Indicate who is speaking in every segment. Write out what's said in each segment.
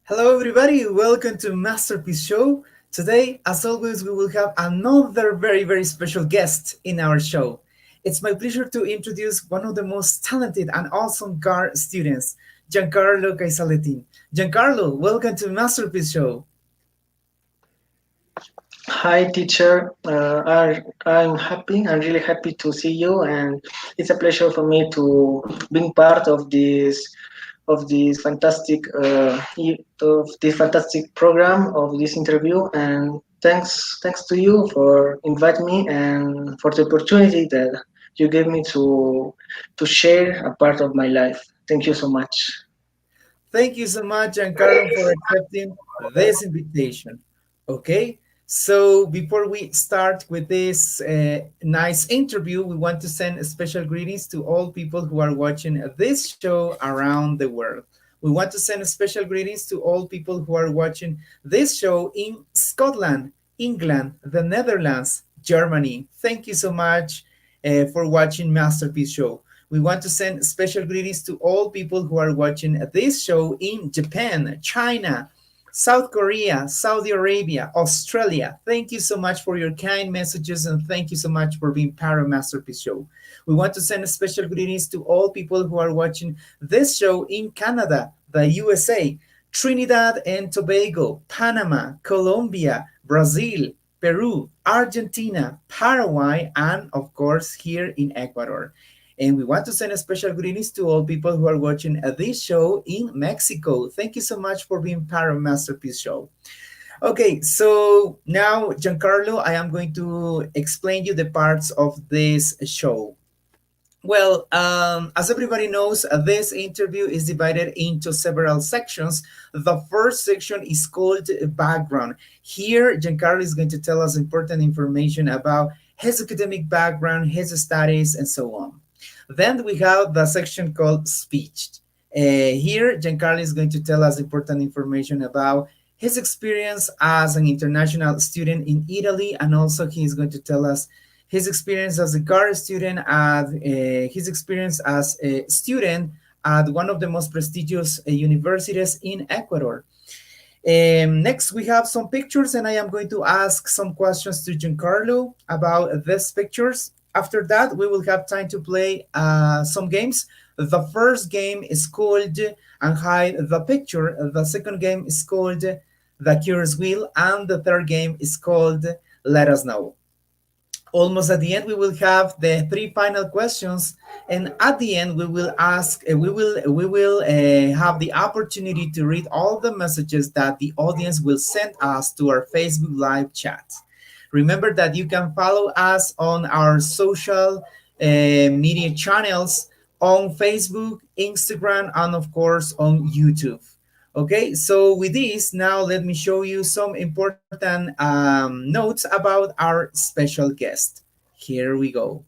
Speaker 1: Hello, everybody. Welcome to Masterpiece Show. Today, as always, we will have another very special guest in our show. It's my pleasure to introduce one of the most talented and awesome GAR students, Giancarlo Caisaletin. Giancarlo, welcome to Masterpiece Show.
Speaker 2: Hi, teacher. I'm happy. I'm really happy to see you, and it's a pleasure for me to being part of this fantastic program of this interview. And thanks to you for inviting me and for the opportunity that you gave me to share a part of my life. Thank you so much.
Speaker 1: Thank you so much, Giancarlo, for accepting this invitation. Okay, so before we start with this nice interview, we want to send special greetings to all people who are watching this show around the world. We want to send special greetings to all people who are watching this show in Scotland, England, the Netherlands, Germany. Thank you so much for watching Masterpiece Show. We want to send special greetings to all people who are watching this show in Japan, China, South Korea, Saudi Arabia, Australia. Thank you so much for your kind messages and thank you so much for being part of Masterpiece Show. We want to send special greetings to all people who are watching this show in Canada, the USA, Trinidad and Tobago, Panama, Colombia, Brazil, Peru, Argentina, Paraguay, and of course here in Ecuador. And we want to send a special greetings to all people who are watching this show in Mexico. Thank you so much for being part of Masterpiece Show. Okay, so now, Giancarlo, I am going to explain you the parts of this show. Well, as everybody knows, this interview is divided into several sections. The first section is called background. Here, Giancarlo is going to tell us important information about his academic background, his studies, and so on. Then we have the section called speech. Here, Giancarlo is going to tell us important information about his experience as an international student in Italy, and also he is going to tell us his experience as a GAR student, his experience as a student at one of the most prestigious universities in Ecuador. Next, we have some pictures, and I am going to ask some questions to Giancarlo about these pictures. After that, we will have time to play some games. The first game is called And Hide the Picture. The second game is called The Curious Wheel. And the third game is called Let Us Know. Almost at the end, we will have the three final questions, and at the end, we will ask. We will have the opportunity to read all the messages that the audience will send us to our Facebook Live chat. Remember that you can follow us on our social media channels on Facebook, Instagram, and of course on YouTube. Okay, so with this, now let me show you some important notes about our special guest. Here we go.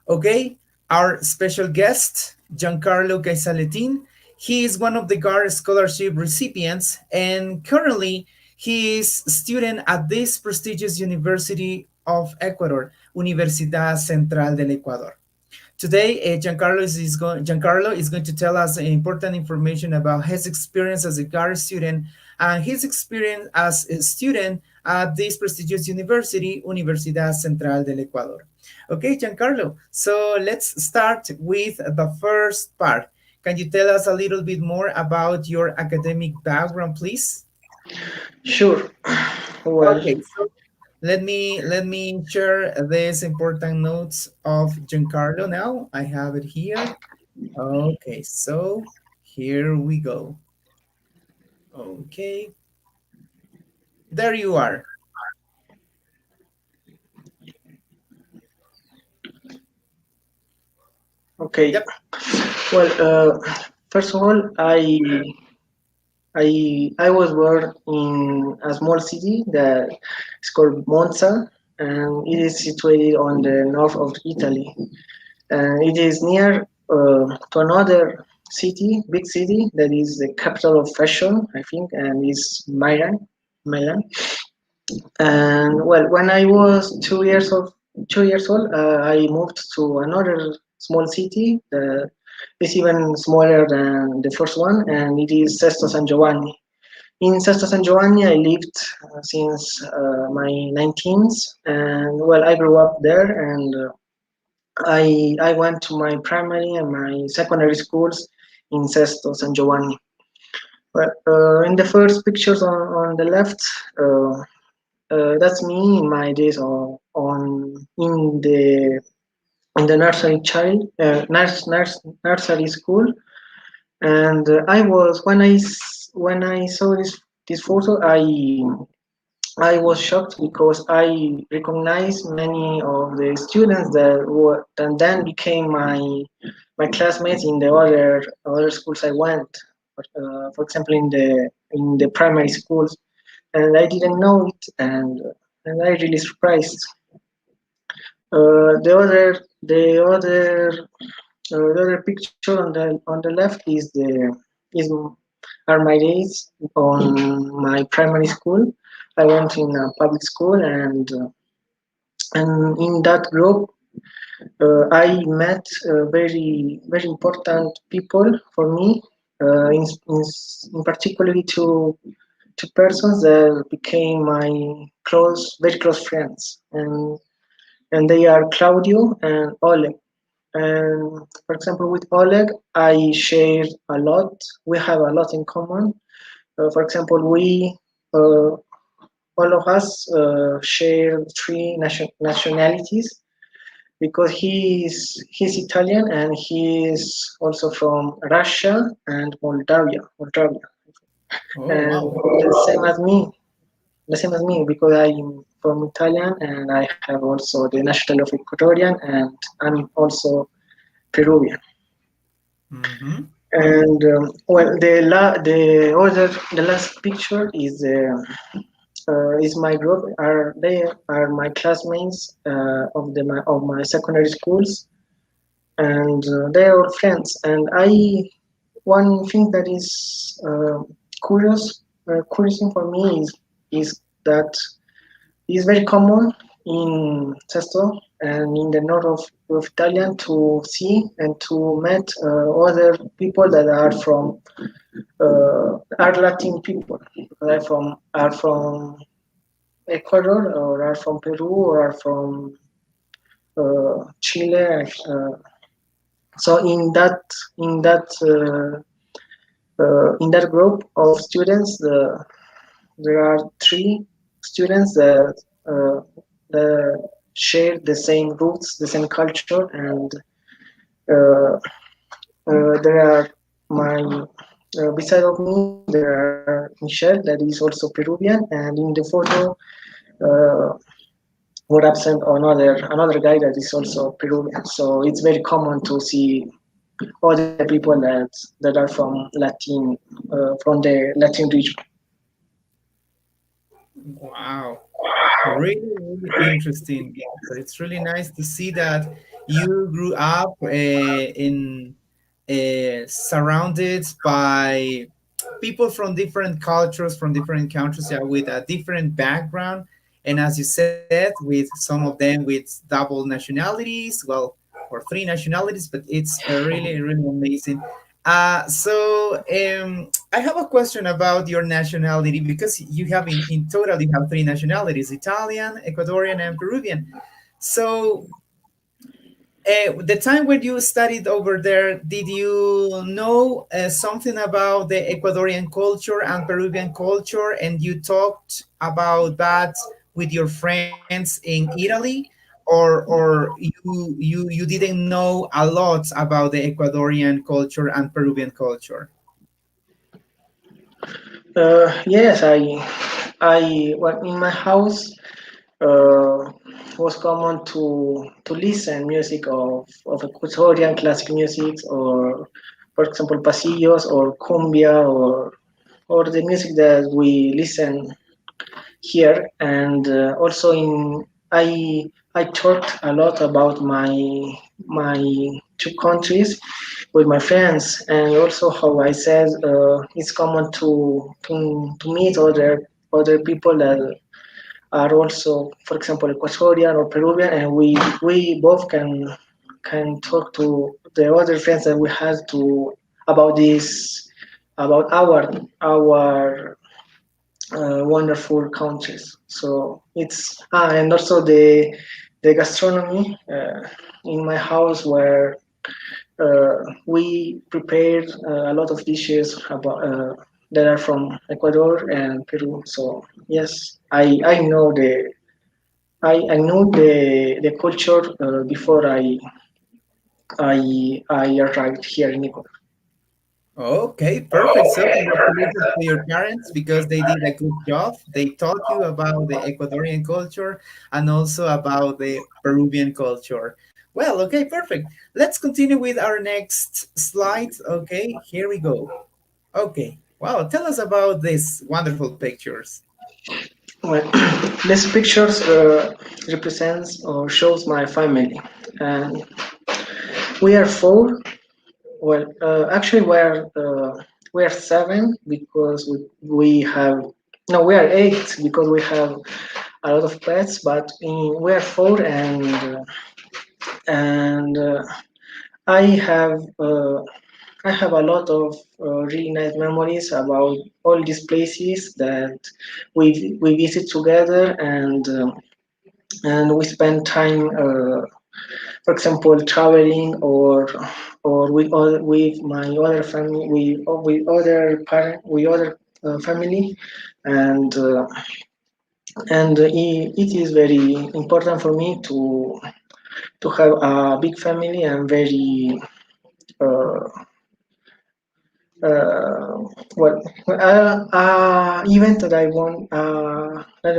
Speaker 1: Okay, our special guest, Giancarlo Caisaletin. He is one of the GAR scholarship recipients, and currently he is a student at this prestigious University of Ecuador, Universidad Central del Ecuador. Today, Giancarlo is going to tell us important information about his experience as a GAR student and his experience as a student at this prestigious university, Universidad Central del Ecuador. Okay, Giancarlo, so let's start with the first part. Can you tell us a little bit more about your academic background, please?
Speaker 2: Sure. Well,
Speaker 1: Okay, so let me share these important notes of Giancarlo now. I have it here. Okay, so here we go. Okay, there you are.
Speaker 2: okay.
Speaker 1: Yep.
Speaker 2: Well, first of all, I was born in a small city that is called Monza, and it is situated on the north of Italy. And it is near to another city, big city, that is the capital of fashion, I think, and is Milan. Milan. And well, when I was 2 years old, I moved to another small city. It's even smaller than the first one, and it is Sesto San Giovanni. In Sesto San Giovanni, I lived since my 19s, and well, I grew up there, and I went to my primary and my secondary schools in Sesto San Giovanni. Well, in the first pictures on the left, that's me in my days on in the nursery child nursery school, and I was when I saw this photo, I was shocked because I recognized many of the students that then became my classmates in the other schools I went. For example, in the primary schools, and I didn't know it, and I really surprised. The other picture on the left is are my days on my primary school. I went in a public school, and in that group, I met very important people for me. In particularly two persons that became my very close friends, and they are Claudio and Oleg. And for example, with Oleg, I share a lot. We have a lot in common. For example, we all of us share three nationalities because he's Italian and he is also from Russia and Moldavia,
Speaker 1: Oh,
Speaker 2: and
Speaker 1: wow.
Speaker 2: the same as me because I'm from Italian and I have also the nationality of Ecuadorian and I'm also Peruvian.
Speaker 1: Mm-hmm.
Speaker 2: And well, the last picture is my group. They are my classmates of my secondary schools, and they are all friends. And I one thing that is curious thing for me is that it's very common in Sesto and in the north of Italian to see and to meet other people that are Latin people. Are from Ecuador or are from Peru or are from Chile. So in that group of students, there are three students uh, that share the same roots, the same culture, and uh, there are my beside of me there are Michelle that is also Peruvian, and in the photo uh, were absent another guy that is also Peruvian. So it's very common to see other people that are from the Latin region.
Speaker 1: Wow. Really, really interesting. So it's really nice to see that you grew up in surrounded by people from different cultures, from different countries, yeah, with a different background. And as you said, with some of them with double nationalities, well, or three nationalities, but it's really, really amazing. I have a question about your nationality because you have in total you have three nationalities: Italian, Ecuadorian, and Peruvian. So, the time when you studied over there, did you know something about the Ecuadorian culture and Peruvian culture, and you talked about that with your friends in Italy, or you didn't know a lot about the Ecuadorian culture and Peruvian culture?
Speaker 2: Yes, well, in my house uh, was common to listen music of Ecuadorian classic music, or for example pasillos or cumbia, or the music that we listen here. And also in I talked a lot about my two countries with my friends, and also how I said it's common to meet other people that are also, for example, Ecuadorian or Peruvian, and we both can can talk to the other friends that we had to about this, about our wonderful countries. So it's and also the gastronomy in my house where we prepared a lot of dishes about that are from Ecuador and Peru. So yes, I know I know the culture before I arrived here in Ecuador.
Speaker 1: Okay, perfect. So congratulations to your parents because they did a good job. They taught you about the Ecuadorian culture and also about the Peruvian culture. Well, okay, perfect. Let's continue with our next slide. Okay, here we go. Okay. Wow, tell us about these wonderful pictures.
Speaker 2: Well, this pictures represents or shows my family, and we are four. Well, actually, we are seven because we have no, we are eight because we have a lot of pets, but we are four, and I have uh, I have a lot of really nice memories about all these places that we visit together, and we spend time, for example, traveling or with my other family, with other parent, with other family, and it is very important for me to have a big family and very uh, uh, well, event that I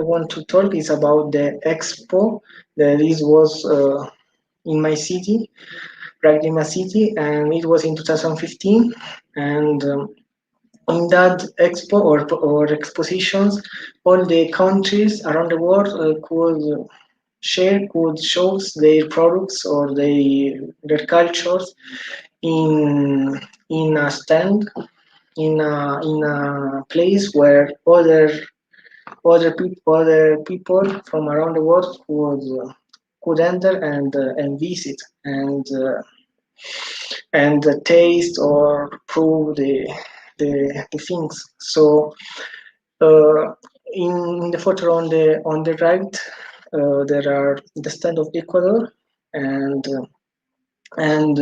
Speaker 2: want to talk is about the expo that this was in my city, right in my city, and it was in 2015. And in that expo or expositions, all the countries around the world could shows their products or their cultures in a stand in a place where other people from around the world could enter and visit and taste or prove the things. So uh, in the photo on the right, there are the stand of Ecuador, and and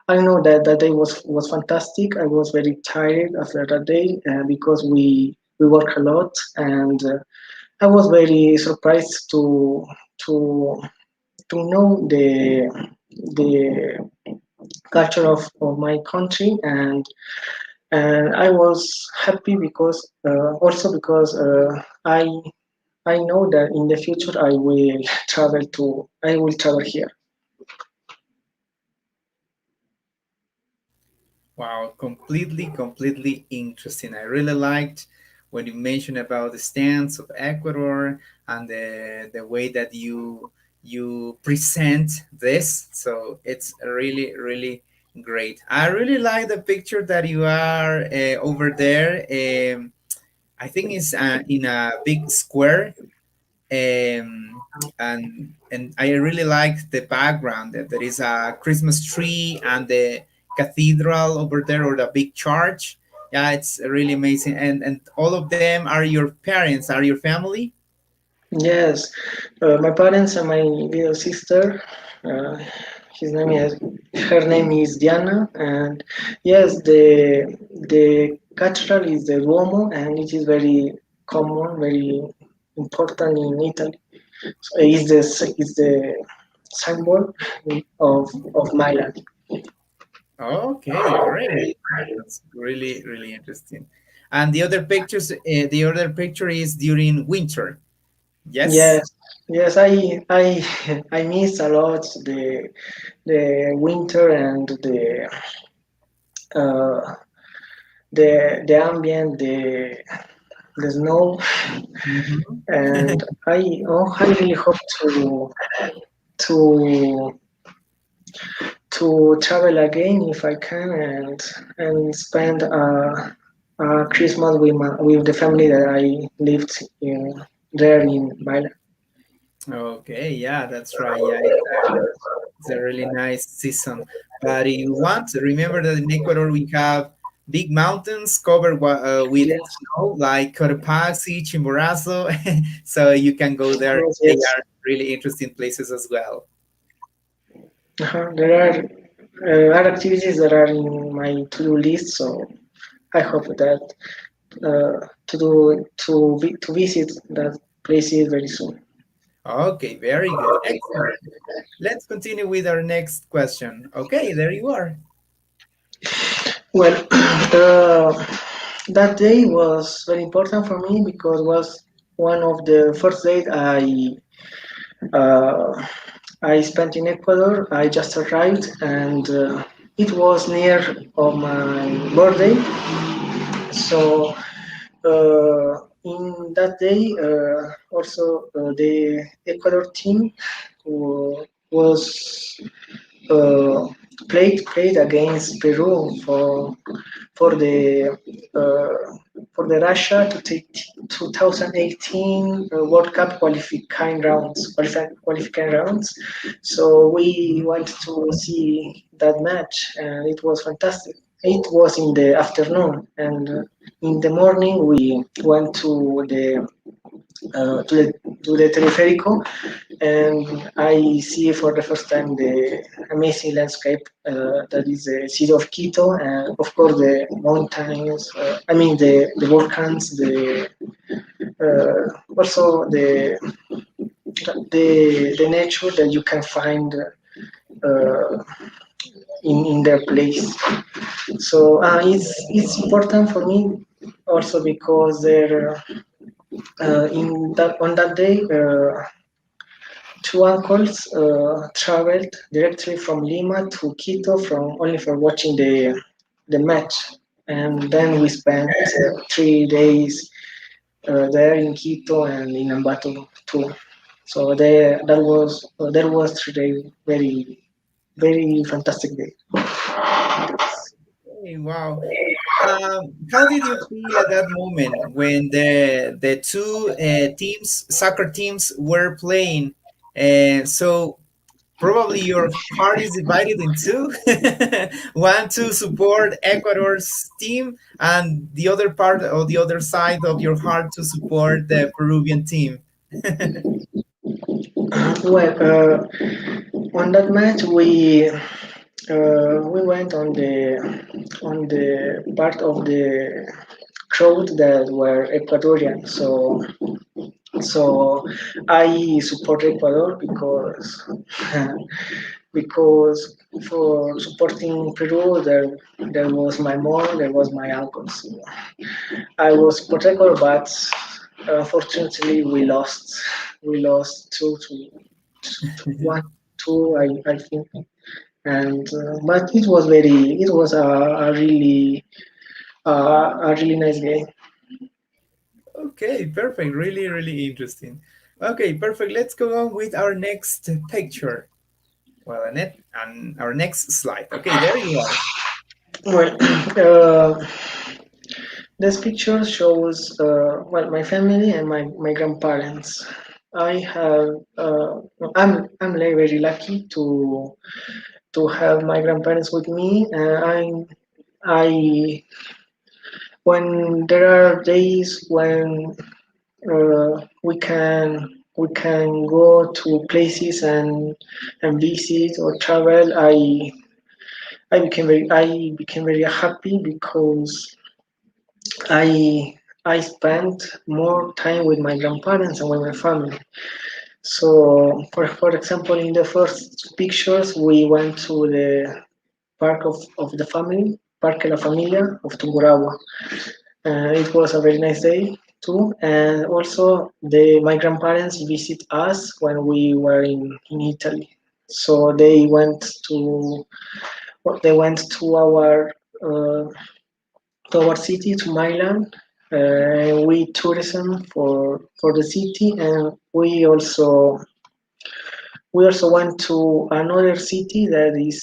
Speaker 2: I know that that day was fantastic. I was very tired after that day because we work a lot, and I was very surprised to to know the culture of my country, and I was happy because also because I know that in the future I will travel here.
Speaker 1: Wow, completely interesting. I really liked when you mentioned about the stance of Ecuador and the way that you present this. So it's really great. I really like the picture that you are over there. I think it's in a big square, and I really like the background. That there is a Christmas tree and the cathedral over there or the big church. Yeah, it's really amazing. And all of them are your parents, are your family.
Speaker 2: Yes, my parents and my little sister. Uh, his name is Her name is Diana, and yes, the cathedral is the Duomo, and it is very common, very important in Italy. So is the symbol of Milan.
Speaker 1: Okay, great. That's really interesting. And the other picture is during winter. Yes.
Speaker 2: Yes, yes, I I miss a lot the winter and uh, the ambient, the snow,
Speaker 1: Mhm.
Speaker 2: and I really hope to to travel again if I can and spend Christmas with the family that I lived in there in Milan.
Speaker 1: Okay, yeah, that's right. Yeah, it's a really nice season. But if you want to remember that in Ecuador we have big mountains covered with
Speaker 2: Yes,
Speaker 1: snow, like Cotopaxi, Chimborazo. So you can go there.
Speaker 2: yes,
Speaker 1: They
Speaker 2: yes.
Speaker 1: are really interesting places as well.
Speaker 2: There are other activities that are in my to-do list, so I hope that to visit that places very soon.
Speaker 1: Okay, very good. Excellent. Let's continue with our next question. Okay, there you are.
Speaker 2: Well, that day was very important for me because was one of the first days uh, I spent in Ecuador. I just arrived, and it was near of my birthday. So in that day, also the Ecuador team was uh, played against Peru for the uh, for the Russia to take 2018 World Cup qualifying rounds. So we went to see that match, and it was fantastic. It was in the afternoon, and in the morning we went uh, to the to the teleférico, and I see for the first time the amazing landscape that is the city of Quito, and of course the mountains. I mean the volcans, the also the nature that you can find in their place. So it's important for me also because there in that on that day. Two uncles traveled directly from Lima to Quito from only for watching the match, and then we spent 3 days there in Quito and in Ambato too. So there that was 3 days very fantastic day.
Speaker 1: Hey, wow. How did you feel at that moment when the two teams, soccer teams, were playing? And so probably your heart is divided in two. One to support Ecuador's team, and the other part or the other side of your heart to support the Peruvian team.
Speaker 2: Well, on that match we went on the part of the crowd that were Ecuadorian. So I support Ecuador because for supporting Peru there was my mom, there was my uncle. So I was support Ecuador, but unfortunately we lost to one two I think, and but it was a really nice game.
Speaker 1: Okay, perfect. Really, really interesting. Okay, perfect. Let's go on with our next picture. Well, Annette, and our next slide. Okay, there you are.
Speaker 2: Well, this picture shows well my family and my grandparents. I have I'm like very lucky to have my grandparents with me. I when there are days when we can go to places and visit or travel. I became very happy because I I spent more time with my grandparents and with my family. So, for example, in the first pictures, we went to the park of the family, Parque La Familia of Tungurahua. It was a very nice day too, and also my grandparents visit us when we were in Italy. So they went uh, to our city to Milan. We tourism for the city, and we also went to another city that is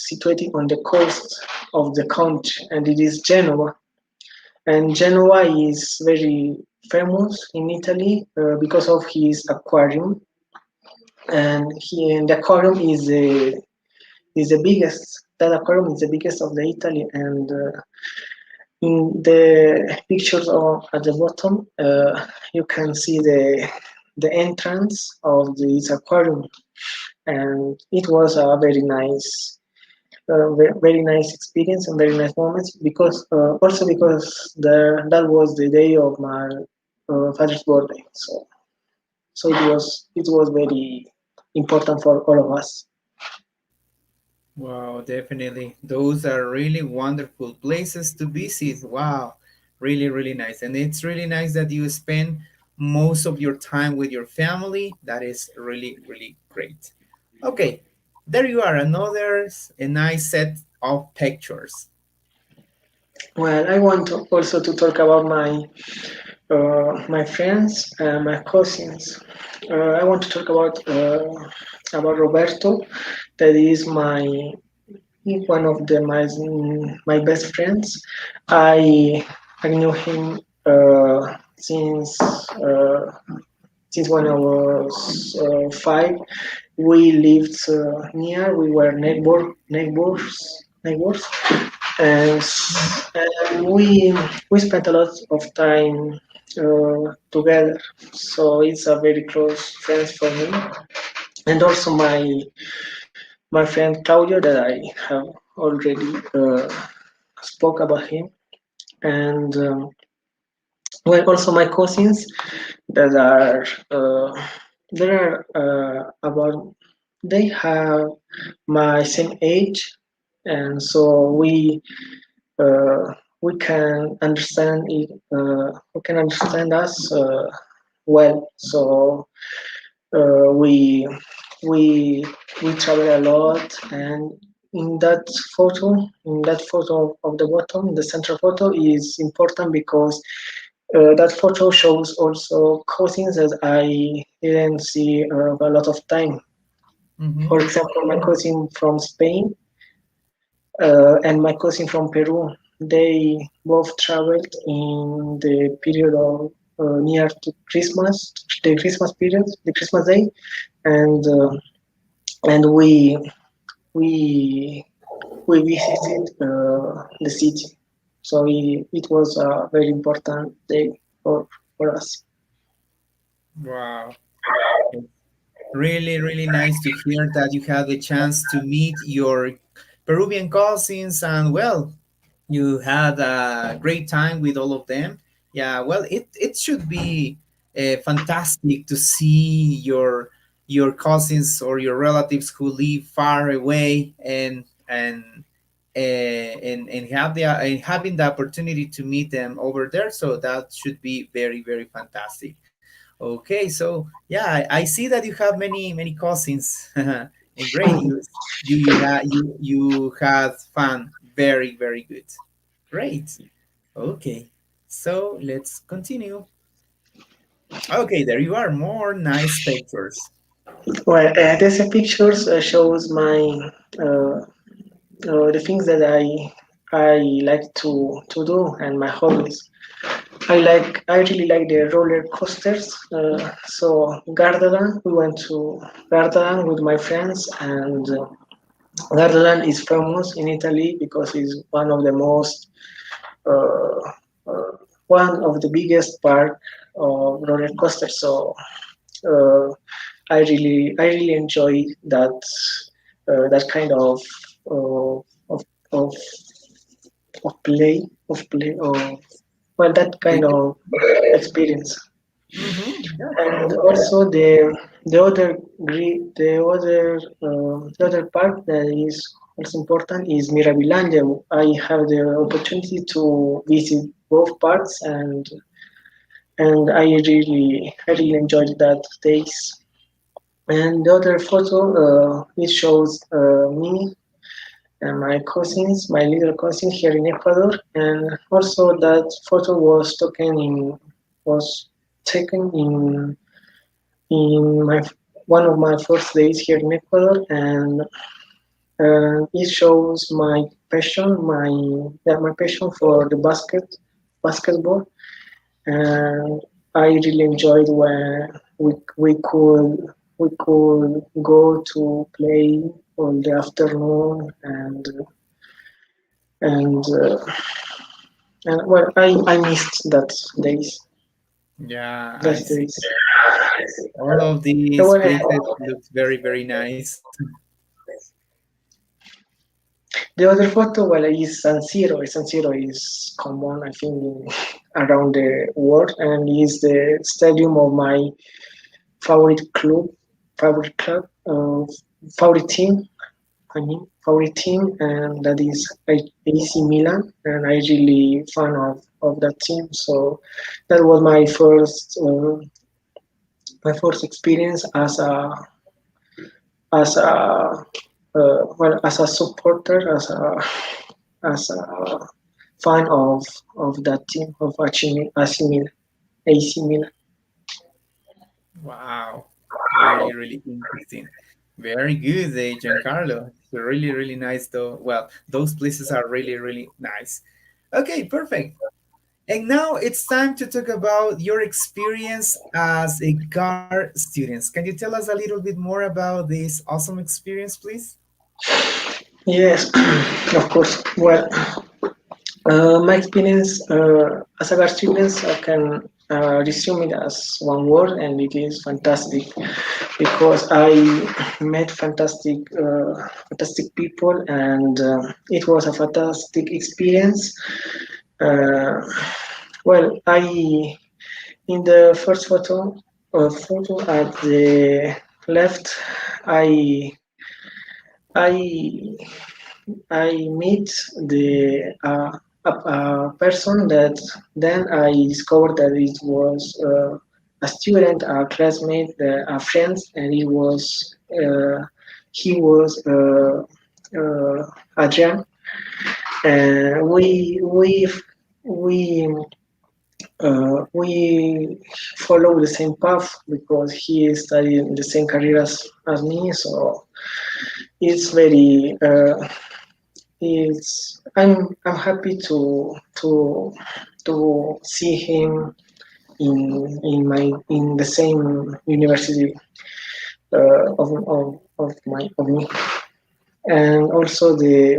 Speaker 2: situated on the coast of the country, and it is Genoa. And Genoa is very famous in Italy because of his aquarium, and the aquarium is the biggest. That aquarium is the biggest of the Italy, and in the pictures at the bottom, you can see the entrance of this aquarium, and it was a very nice experience and very nice moments because also because that was the day of my father's birthday, so it was very important for all of us.
Speaker 1: Wow, definitely. Those are really wonderful places to visit. Wow, really, really nice. And it's really nice that you spend most of your time with your family. That is really, really great. Okay, there you are. A nice set of pictures.
Speaker 2: Well, I want also to talk about my friends and my cousins. I want to talk about Roberto, that is one of my best friends. I I knew him since when I was 5. We lived near. We were neighbors, and, and we spent a lot of time together. So it's a very close friend for me, and also my friend Claudio that I have already spoke about him, and well, also my cousins that are there are about they have my same age, and so we can understand it. We can understand us well. So uh, we we we travel a lot, and in that photo of the bottom, the central photo is important because that photo shows also cousins that I didn't see a lot of time.
Speaker 1: Mm-hmm.
Speaker 2: For example, my cousin from Spain and my cousin from Peru. They both traveled in the period of near to Christmas, the Christmas period, the Christmas day, and and we we visited the city. So it was a very important day for us.
Speaker 1: Wow. Really, really nice to hear that you had the chance to meet your Peruvian cousins and, well, you had a great time with all of them. Yeah, well, it should be fantastic to see your cousins or your relatives who live far away and have the having the opportunity to meet them over there. So that should be very, very fantastic. Okay, so yeah, I see that you have many cousins, and great. You had fun. Very, very good. Great. Okay, so let's continue. Okay, there you are. More nice pictures.
Speaker 2: Well, this pictures shows uh, the things that I like to do and my hobbies. I really like the roller coasters. So Gardaland, we went to Gardaland with my friends, and Gardaland is famous in Italy because it's one of the most uh, uh, one of the biggest park of roller coasters. So uh, I really enjoy that kind uh, of of of well, that kind
Speaker 1: Really?
Speaker 2: of experience.
Speaker 1: Mm-hmm.
Speaker 2: And
Speaker 1: Okay.
Speaker 2: also the other part that is also important is Mirabilandia. I have the opportunity to visit both parts, and I really enjoyed that days. And the other photo, it shows me and my cousins, my little cousin here in Ecuador, and also that photo was taken in my one of my first days here in Ecuador, and it shows my passion for the basket. basketball, and I really enjoyed when we could we could go to play on the afternoon and and well I missed that days
Speaker 1: Yeah, I
Speaker 2: those
Speaker 1: see.
Speaker 2: days.
Speaker 1: All of
Speaker 2: The
Speaker 1: these
Speaker 2: one,
Speaker 1: places looks very, very nice.
Speaker 2: the other photo well is San Siro. San Siro is common I think around the world and is the stadium of my favorite club favorite club favorite team I mean, favorite team, and that is AC Milan, and I really fan of that team. So that was my first experience as a well as a supporter as a fan of that team of AC Milan.
Speaker 1: Wow, really, really interesting. Very good, Giancarlo. It's really, really nice, though. Well, those places are really, really nice. Okay, perfect. And now it's time to talk about your experience as a GAR student. Can you tell us a little bit more about this awesome experience, please?
Speaker 2: Yes, of course. Well, my experience as a grad student, I can resume it as one word, and it is fantastic because I met fantastic people, and it was a fantastic experience. Uh, well, I in the first photo at the left, I I I meet a person that then I discovered that it was a student, a classmate, a friend, and he was Adrian, and we follow the same path because he is studying the same career as me, so it's very I'm happy to see him in the same university of me. And also the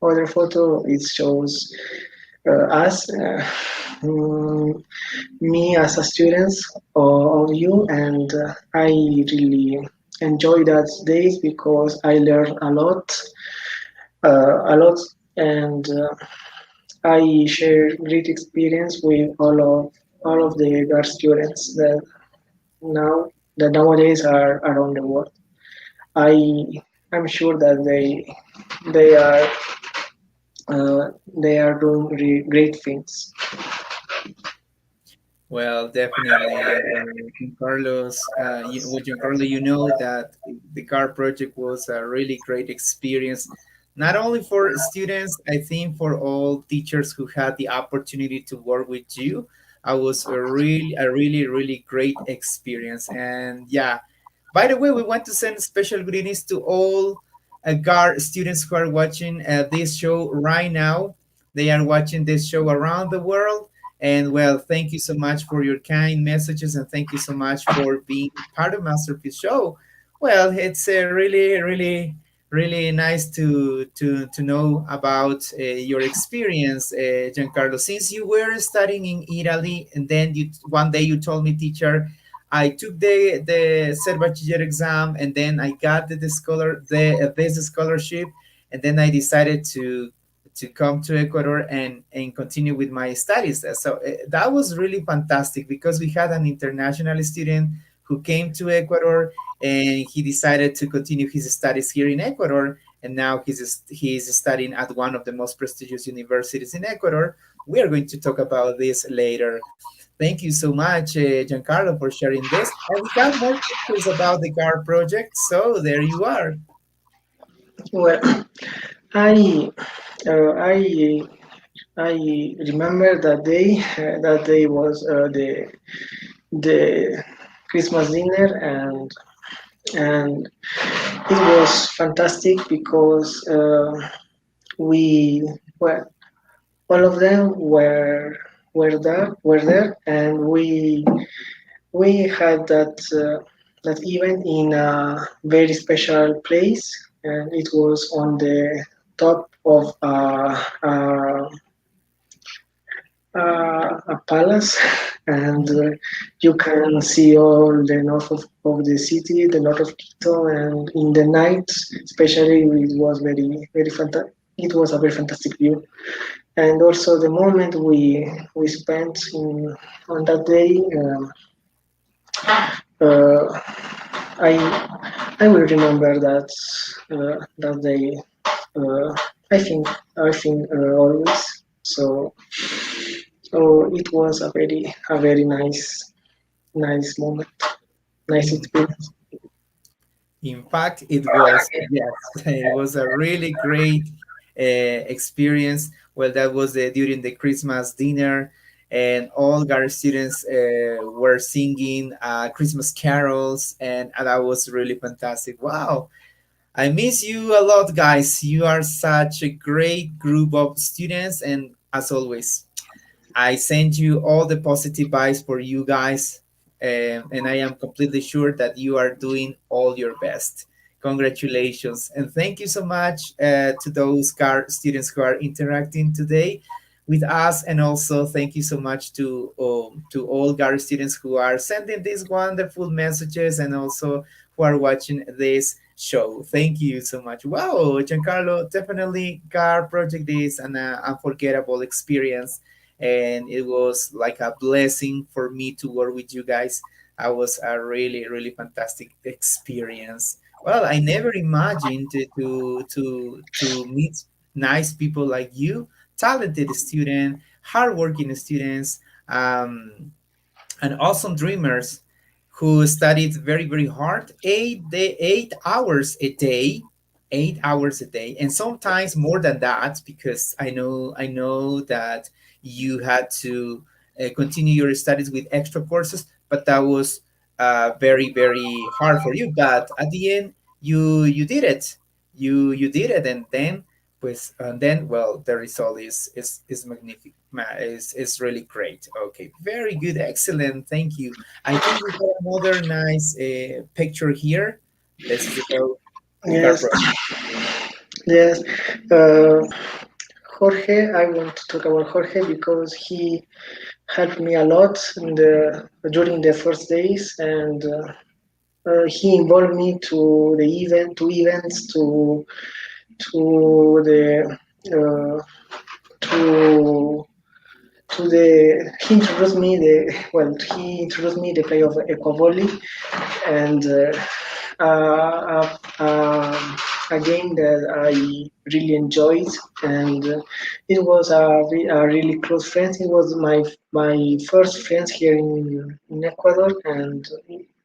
Speaker 2: other photo it shows us mm, me as a student of you, and I really enjoy that days because I learned a lot, and I share great experience with all of the GAR students now that nowadays are around the world. I I'm sure that they are they are doing great things.
Speaker 1: Well, definitely, Carlos. Giancarlo, you know that the car project was a really great experience, not only for students. I think for all teachers who had the opportunity to work with you, I was a really, really great experience. And yeah, by the way, we want to send special greetings to all GAR students who are watching this show right now. They are watching this show around the world. And well, thank you so much for your kind messages, and thank you so much for being part of Masterpiece Show. Well, it's really, really, really nice to know about your experience, Giancarlo. Since you were studying in Italy, and then one day you told me, teacher, I took the Ser Bachiller exam, and then I got this scholarship, and then I decided to come to Ecuador and continue with my studies. So that was really fantastic because we had an international student who came to Ecuador, and he decided to continue his studies here in Ecuador. And now he's studying at one of the most prestigious universities in Ecuador. We are going to talk about this later. Thank you so much, Giancarlo, for sharing this. And we have more pictures about the GAR project. So there you are.
Speaker 2: Well, I I I remember that day. That day was the Christmas dinner, and it was fantastic because we well all of them were there, and we had that event in a very special place, and it was on the top of a palace, and you can see all the north of the city, the north of Quito, and in the night, especially, it was very fantastic. It was a very fantastic view, and also the moment we spent on that day. Uh, I I will remember that day. Uh, I think always. So it was a very nice moment, nice
Speaker 1: In
Speaker 2: experience.
Speaker 1: In fact, it was, yes, it was a really great experience. Well, that was during the Christmas dinner, and all GAR students were singing Christmas carols, and that was really fantastic. Wow, I miss you a lot, guys. You are such a great group of students, and as always, I send you all the positive vibes for you guys, and I am completely sure that you are doing all your best. Congratulations, and thank you so much to those CAR students who are interacting today with us, and also thank you so much to all GAR students who are sending these wonderful messages, and also who are watching this show. Thank you so much. Wow, Giancarlo, definitely GAR project is an unforgettable experience, and it was like a blessing for me to work with you guys. I was a really really fantastic experience. Well, I never imagined to meet nice people like you, talented student, hardworking students, and awesome dreamers who studied very very hard, 8 hours a day, 8 hours a day, and sometimes more than that, because I know that you had to continue your studies with extra courses, but that was very very hard for you. But at the end, you did it. You did it, and then pues, and then, well, the result is magnific, is really great. Okay, very good, excellent, thank you. I think we got another nice picture here. Let's go with our
Speaker 2: Yes,
Speaker 1: project.
Speaker 2: yes. Uh, Jorge, I want to talk about Jorge because he helped me a lot during the first days, and he involved me to events, to the uh, to he introduced me the play of equavolley, and a game that I really enjoyed, and it was a really close friend. It was my first friends here in Ecuador, and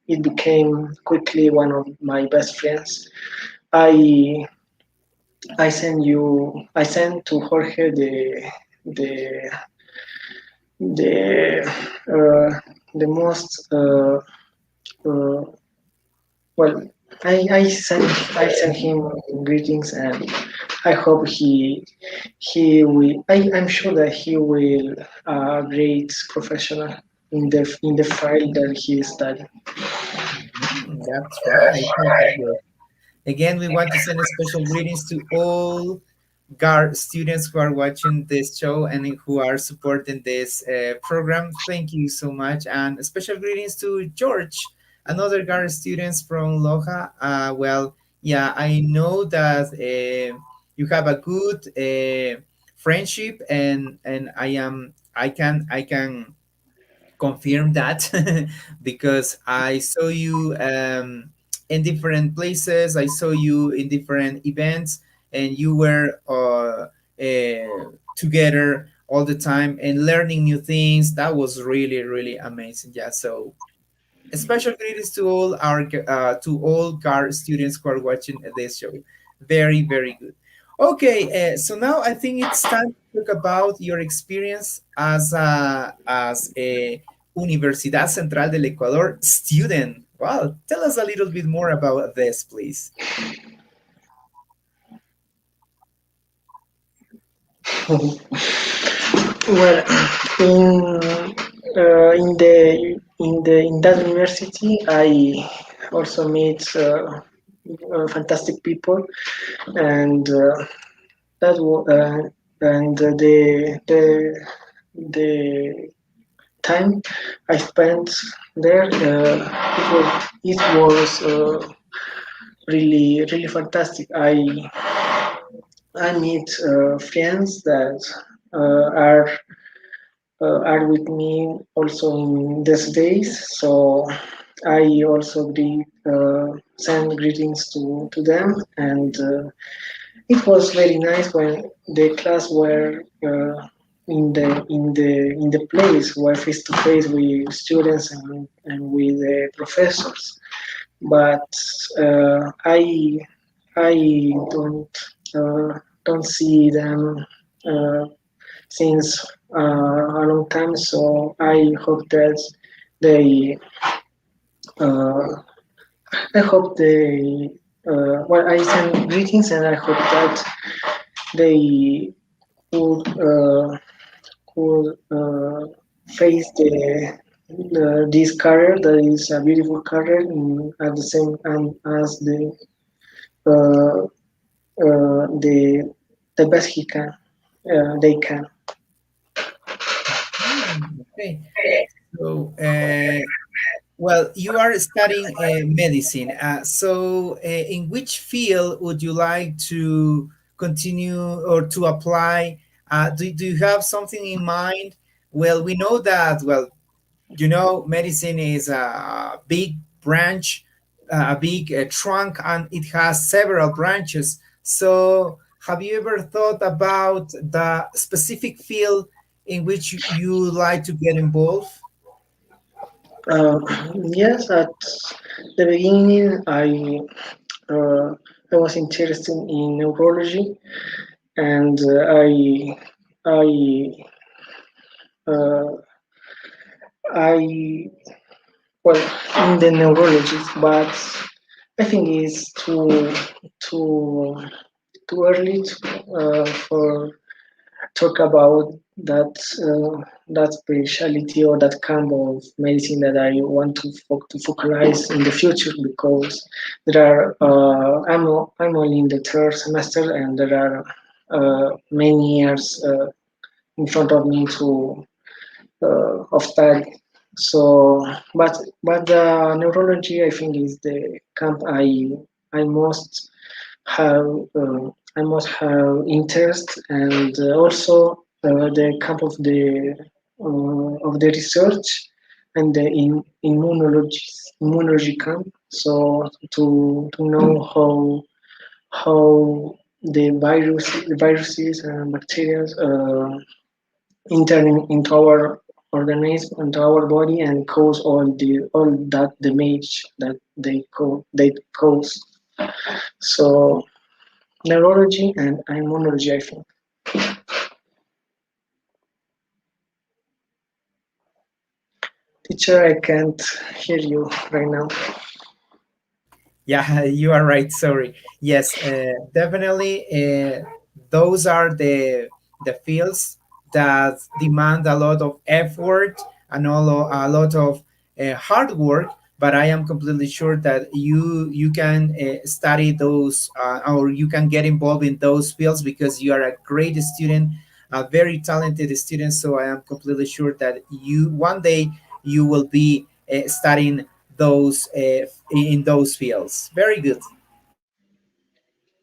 Speaker 2: it became quickly one of my best friends. I I sent to Jorge the the the most uh, well, I sent him greetings, and I hope he will. I'm sure that he will great professional in the file that he studied.
Speaker 1: Mhm, that's right, thank you. Again, we want to send a special greetings to all GAR students who are watching this show and who are supporting this program. Thank you so much. And special greetings to George, another GAR students from Loja. Well, yeah, I know that you have a good friendship, and I can confirm that because I saw you in different places. I saw you in different events, and you were together all the time and learning new things. That was really, really amazing. Yeah. So special greetings to all our to all GAR students who are watching this show. Very, very good. Okay, so now I think it's time to talk about your experience as a Universidad Central del Ecuador student. Wow, tell us a little bit more about this, please.
Speaker 2: Well, in that university, I also meet fantastic people, and that wa- and the time I spent there, it was really fantastic. I meet friends that are with me also in these days. So I also send greetings to them, and it was very nice when the class were in the place where face to face with students and with the professors. But I don't see them uh, since a long time. So I hope that they uh, I hope they well, I send greetings, and I hope that they could face this career that is a beautiful career at the same time as uh, the best they can.
Speaker 1: Okay. So, well, you are studying medicine. So, in which field would you like to continue or to apply? Do you have something in mind? Well, we know that, well, medicine is a big branch, a big trunk, and it has several branches. So, have you ever thought about the specific field in which you like to get involved?
Speaker 2: Uh, yes, at the beginning, uh, I was interested in neurology, and I uh, I well in the neurologist, but I think it's too too early for talk about that specialty or that kind of medicine that I want to focalize in the future, because there are I'm only in the third semester, and there are many years in front of me to of study. So, but the neurology, I think, is the camp I most have I must have interest, and also the camp of the research and the immunology camp. So to know how the viruses and bacteria enter into our organism, into our body, and cause all that damage that they cause. So neurology and immunology, I think. Teacher, I can't hear you right now.
Speaker 1: Yeah, you are right. Sorry. Yes, definitely. Those are the fields that demand a lot of effort and a lot of hard work. But I am completely sure that you can study those or you can get involved in those fields because you are a great student, a very talented student. So I am completely sure that you one day you will be studying those in those fields. Very good.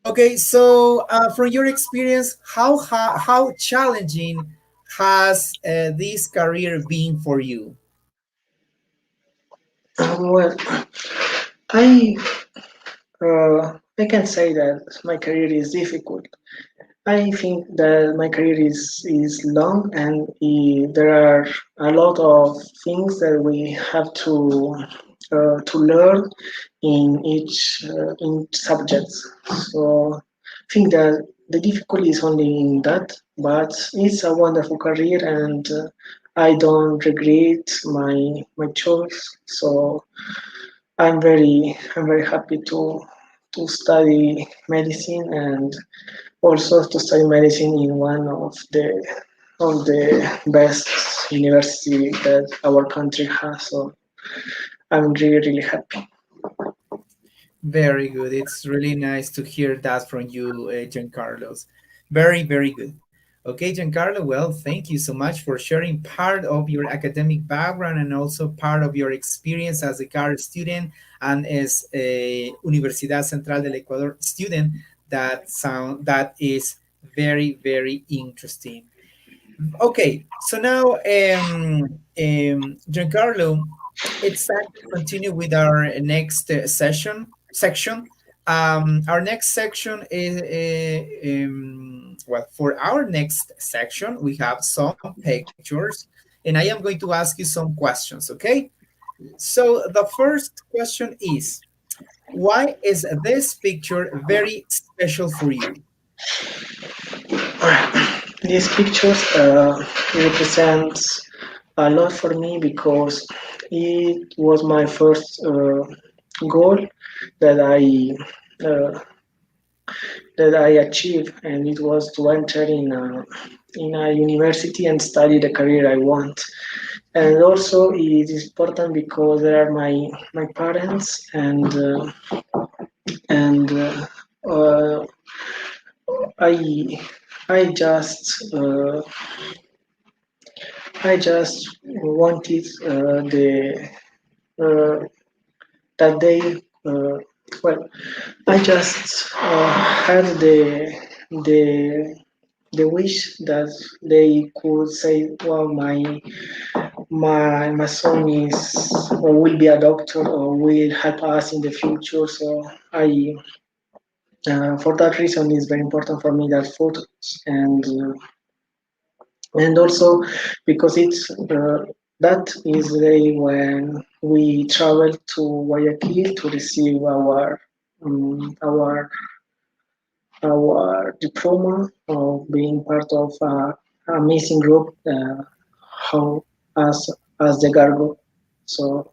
Speaker 1: Okay, so from your experience, how challenging has this career been for you?
Speaker 2: Well, I I can say that my career is difficult. I think that my career is long, and there are a lot of things that we have to learn in subjects. So I think that the difficulty is only in that, but it's a wonderful career, and I don't regret my choice. So I'm very happy to study medicine, and also to study medicine in one of of the best university that our country has. So I'm really really happy.
Speaker 1: Very good. It's really nice to hear that from you, Giancarlos. Very, very good. Okay, Giancarlo, well, thank you so much for sharing part of your academic background and also part of your experience as a GAR student and as a Universidad Central del Ecuador student. That is very, very interesting. Okay, so now, Giancarlo, it's time to continue with our next section. Our next section is, well, for our next section, we have some pictures, and I am going to ask you some questions, okay? So the first question is, why is this picture very special for you?
Speaker 2: These pictures represent a lot for me because it was my first goal that uh, I achieved, and it was to enter in a university and study the career I want. And also, it is important because there are my parents and I I just wanted uh, that they uh, well I just had the the wish that they could say, well, my son is or will be a doctor or will help us in the future. So I for that reason it's very important for me that photos and also because it's that is the day when we travel to Guayaquil to receive our diploma of being part of an amazing group how as the Gargo. So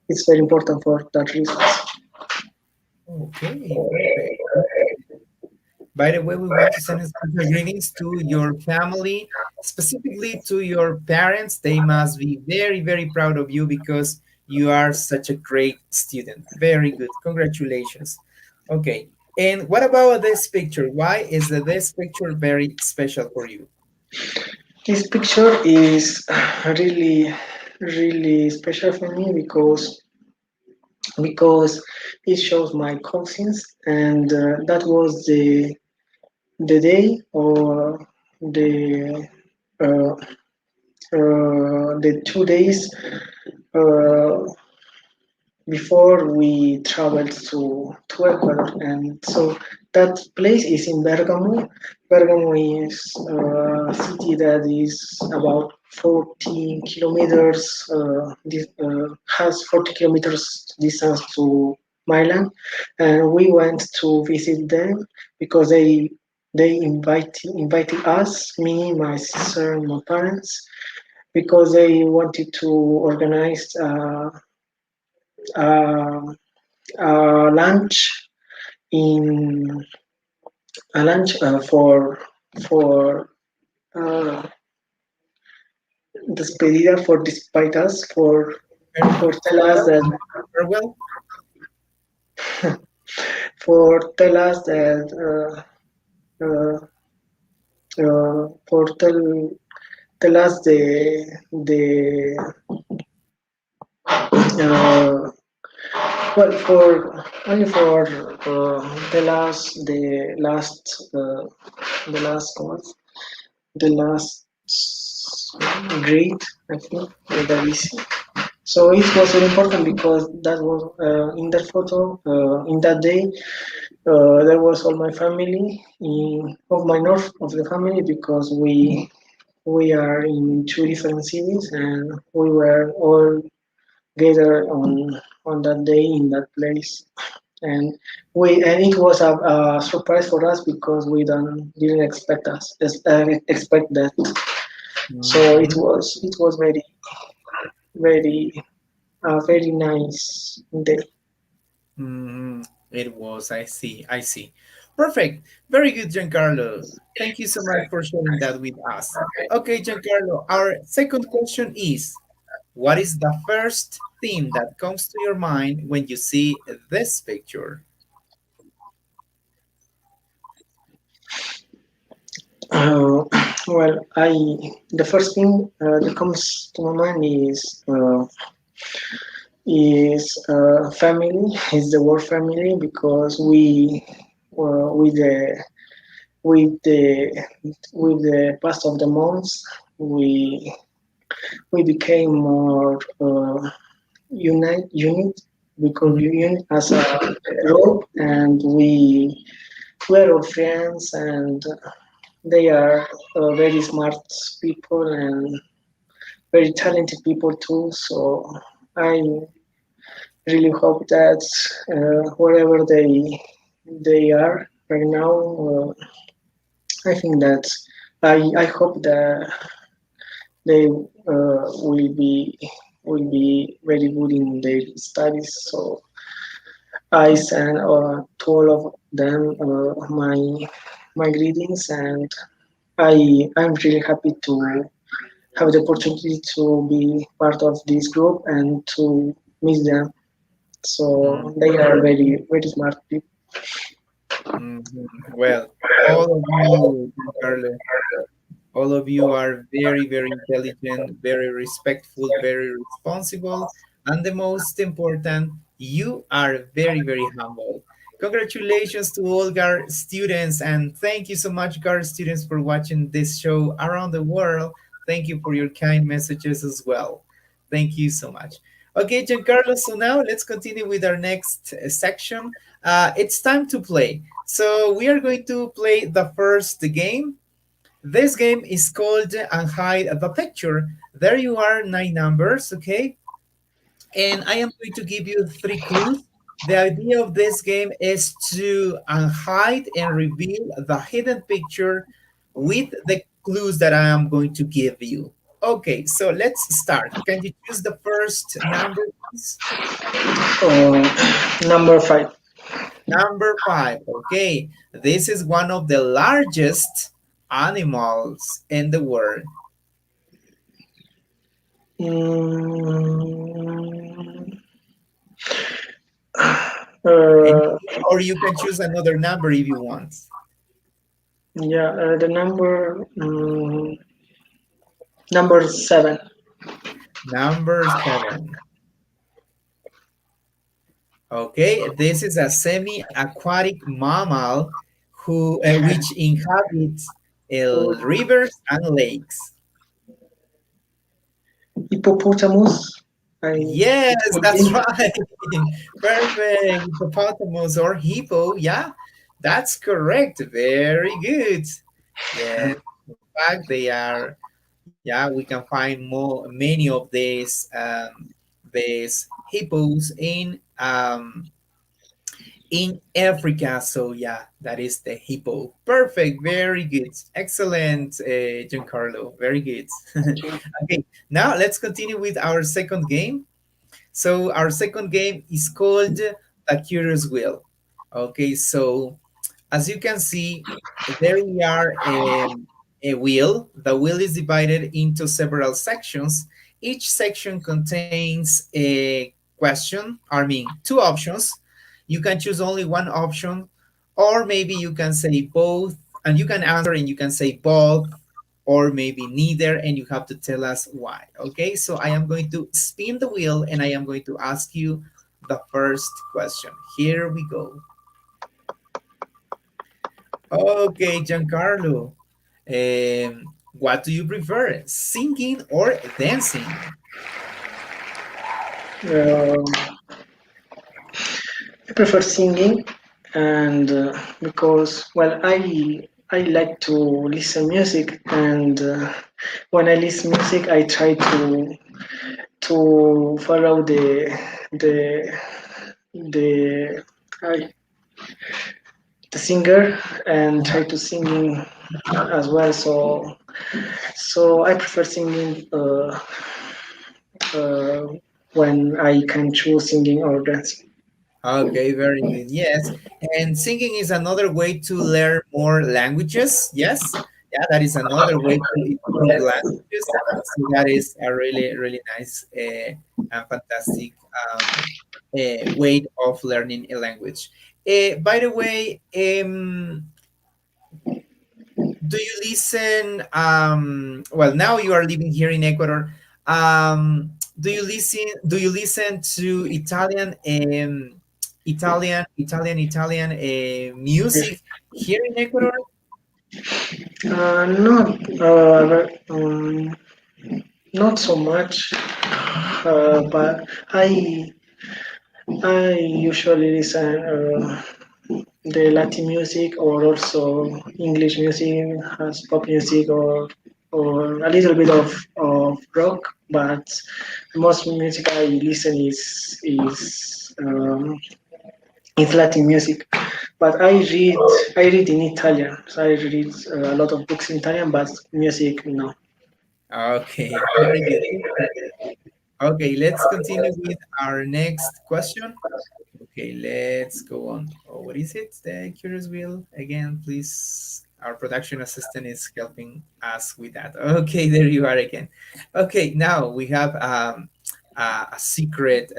Speaker 2: it's very important for that reason.
Speaker 1: Okay, perfect. By the way, we want to send special greetings to your family, specifically to your parents. They must be very, very proud of you because you are such a great student. Very good. Congratulations. Okay. And what about this picture? Why is this picture very special for you?
Speaker 2: This picture is really really special for me because it shows my cousins and that was the day or the uh, the 2 days uh, before we traveled to Ecuador. And so that place is in Bergamo. Bergamo is a city that is about 40 kilometers, has 40 kilometers distance to Milan. And we went to visit them because they invited us, me, my sister, and my parents, because they wanted to organize uh, lunch in a lunch for despedida for despite us for tell us
Speaker 1: Farewell?
Speaker 2: that
Speaker 1: Farewell?
Speaker 2: for tell us that for tell us the uh, well for only for tell us the last comment, the last grade, I think, that is. So it was very important because that was in that photo, in that day, there was all my family of my north of the family because we are in two different cities and we were all gathered on that day in that place. And it was a surprise for us because we don't didn't expect that. So
Speaker 1: Mhm.
Speaker 2: it was very very nice day.
Speaker 1: Mm, it was. I see. I see. Perfect. Very good, Giancarlo. Thank you so much for sharing that with us. Okay, Giancarlo, our second question is, what is the first thing that comes to your mind when you see this picture?
Speaker 2: Uh, well, I the first thing that comes to my mind is family. Is the word family because we with the with the past of the months we we became more unit because
Speaker 1: Mhm.
Speaker 2: we unit as a group and we're all friends and they are very smart people and very talented people too. So I really hope that wherever they are right now, I think that I hope that they will be very good in their studies. So I send to all of them my greetings and I'm really happy to have the opportunity to be part of this group and to meet them. So they are very smart people.
Speaker 1: Well, all of you, Giancarlo, all of you are very, very intelligent, very respectful, very responsible, and the most important, you are very, very humble. Congratulations to all GAR students, and thank you so much, GAR students, for watching this show around the world. Thank you for your kind messages as well. Thank you so much. Okay, Giancarlo, so now let's continue with our next section. It's time to play. So we are going to play the first game. This game is called Unhide the Picture. There you are, nine numbers, okay? And I am going to give you three clues. The idea of this game is to unhide and reveal the hidden picture with the clues that I am going to give you. Okay, so let's start. Can you choose the first number, please?
Speaker 2: Number five.
Speaker 1: Number five. Okay, this is one of the largest animals in the world.
Speaker 2: Mm,
Speaker 1: And
Speaker 2: uh,
Speaker 1: or you can choose another number if you want.
Speaker 2: yeah, the number seven.
Speaker 1: Number seven. Okay, this is a semi-aquatic mammal who which inhabits rivers and lakes.
Speaker 2: Hippopotamus.
Speaker 1: Yes,
Speaker 2: It could
Speaker 1: that's
Speaker 2: be.
Speaker 1: right. Perfect. Hippopotamus or hippo. Yeah, that's correct. Very good. Yes, in fact, they are. Yeah, we can find more many of these hippos in Africa. So yeah, that is the hippo. Perfect. Very good. Excellent, Giancarlo. Very good. Okay, now let's continue with our second game. So our second game is called The Curious Wheel. Okay, so as you can see, there we are a wheel. The wheel is divided into several sections. Each section contains a question, I mean, two options. You can choose only one option, or maybe you can say both, and you can answer and you can say both, or maybe neither, and you have to tell us why. Okay, so I am going to spin the wheel and I am going to ask you the first question. Here we go. Okay, Giancarlo. What do you prefer, singing or dancing?
Speaker 2: Um, I prefer singing, and because well, I like to listen music, and when I listen music, I try to follow the the uh, the singer and try to singing as well. So I prefer singing uh, when I can choose singing or dancing.
Speaker 1: Okay, very good. Yes. And singing is another way to learn more languages. Yes. Yeah, that is another way to improve languages. So that is a really, really nice and fantastic way of learning a language. By the way, do you listen? Well, now you are living here in Ecuador. Do you listen to Italian music here in Ecuador?
Speaker 2: Not not so much, but I usually listen the Latin music or also English music, has pop music or a little bit of rock, but the most music I listen is Latin music. But I read in Italian, so I read a lot of books in Italian, but music no.
Speaker 1: Okay, very good. Okay, let's continue with our next question. Okay, let's go on. Oh, what is it? The curious wheel again, please. Our production assistant is helping us with that. Okay, there you are again. Okay, now we have a secret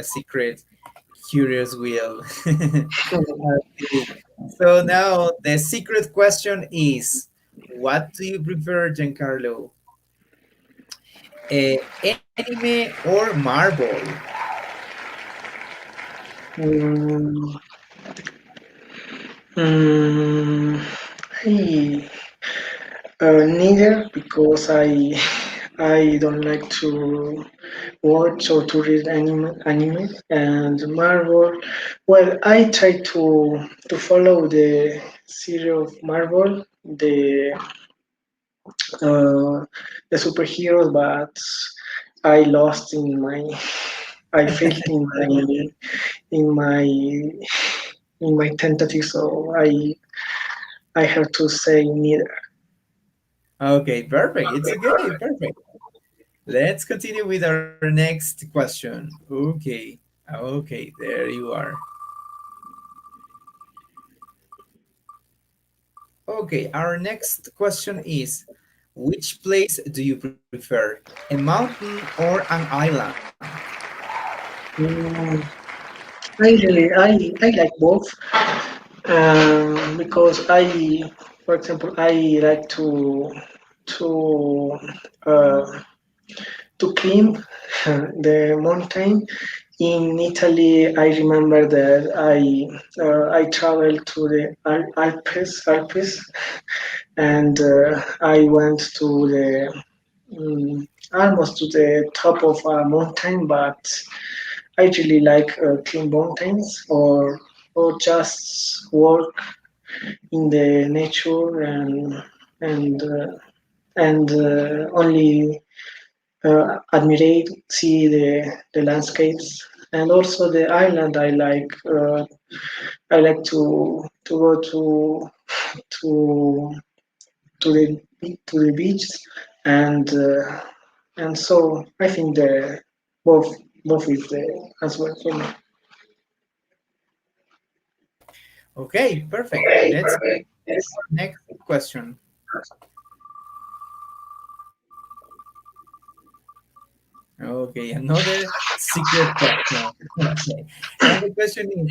Speaker 1: curious wheel. Okay, so now the secret question is, what do you prefer, Giancarlo? Anime or Marvel?
Speaker 2: Mm, mm, I neither because I don't like to watch or to read anime and Marvel. Well, I try to follow the series of Marvel, uh, the superheroes, but I lost in my I failed in my in my tentative, so I have to say neither.
Speaker 1: Okay, perfect. It's okay, perfect. Let's continue with our next question. Okay, okay, there you are. Okay, our next question is, which place do you prefer, a mountain or an island?
Speaker 2: Mm, I like both because for example, I like to uh, to climb the mountain. In Italy, I remember that I traveled to the Alpes, and I went to the almost to the top of a mountain, but I really like climb mountains or just walk in the nature and only admire, see the landscapes, and also the island. I like to go to to the to the beach, and so I think the both both is the as well for me.
Speaker 1: Okay, perfect. Let's go to our next question. Okay, another secret question. Okay, and the question is,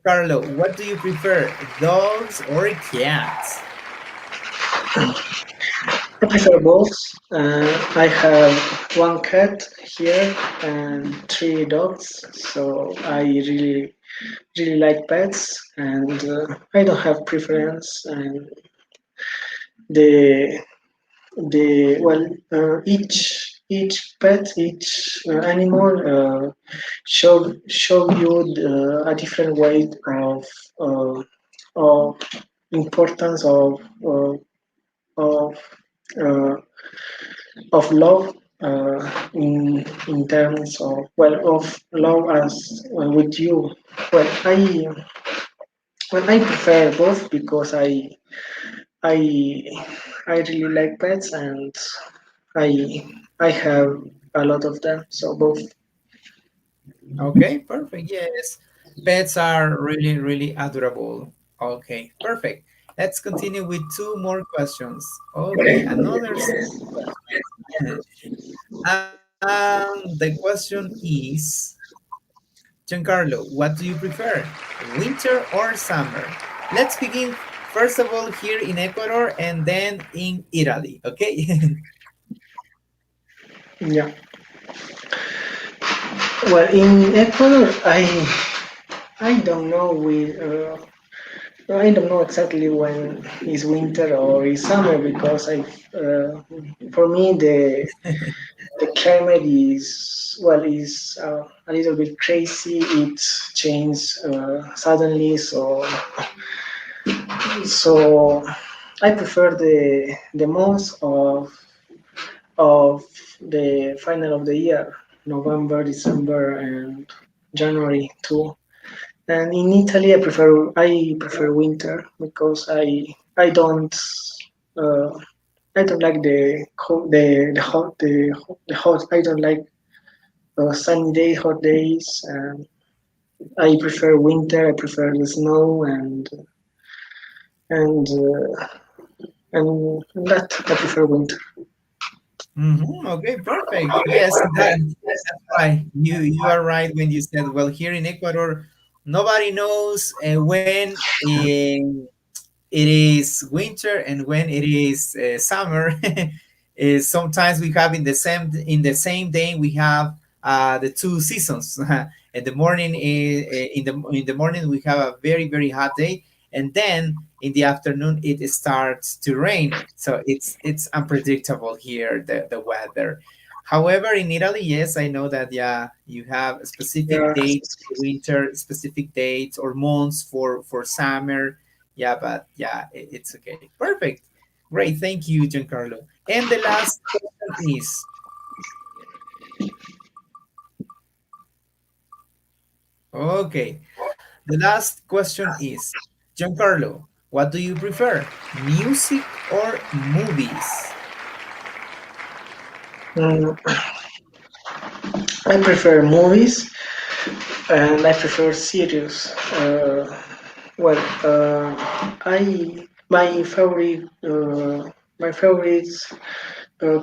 Speaker 1: Carlo, what do you prefer, dogs or cats?
Speaker 2: I prefer both. I have one cat here and three dogs, so I really like pets, and I don't have preference. And the the well, each pet, each animal show you a different way uh, of importance of uh, of love in terms of of love as with you. Well, I prefer both because I I really like pets and I I have a lot of them. So both.
Speaker 1: Okay, perfect. Yes. Pets are really, really adorable. Okay, perfect. Let's continue with two more questions. Okay, another simple question. The question is, Giancarlo, what do you prefer, winter or summer? Let's begin first of all here in Ecuador and then in Italy, okay?
Speaker 2: Yeah. Well, in Ecuador, I don't know I don't know exactly when is winter or is summer because for me the climate is a little bit crazy. It changes suddenly, so I prefer the months of the final of the year, November, December, and January too. And in Italy, I prefer winter because uh, I don't like the hot. I don't like sunny day, hot days. And I prefer winter. I prefer the snow and uh, and that I prefer winter.
Speaker 1: Okay, perfect. Yes, that's why you are right when you said, well, here in Ecuador, nobody knows when it is winter and when it is summer. Sometimes we have in the same day we have the two seasons. In the morning, in the morning we have a very very hot day, and then in the afternoon it starts to rain. So it's unpredictable here the weather. However, in Italy, yes, I know that yeah, you have specific
Speaker 2: Yeah.
Speaker 1: dates for winter, specific dates or months for summer. Yeah, but yeah, it's okay. Perfect. Great. Thank you, Giancarlo. And the last question is, okay, the last question is, Giancarlo, what do you prefer, music or movies?
Speaker 2: Mm, I prefer movies and I prefer series. Well, I my favorite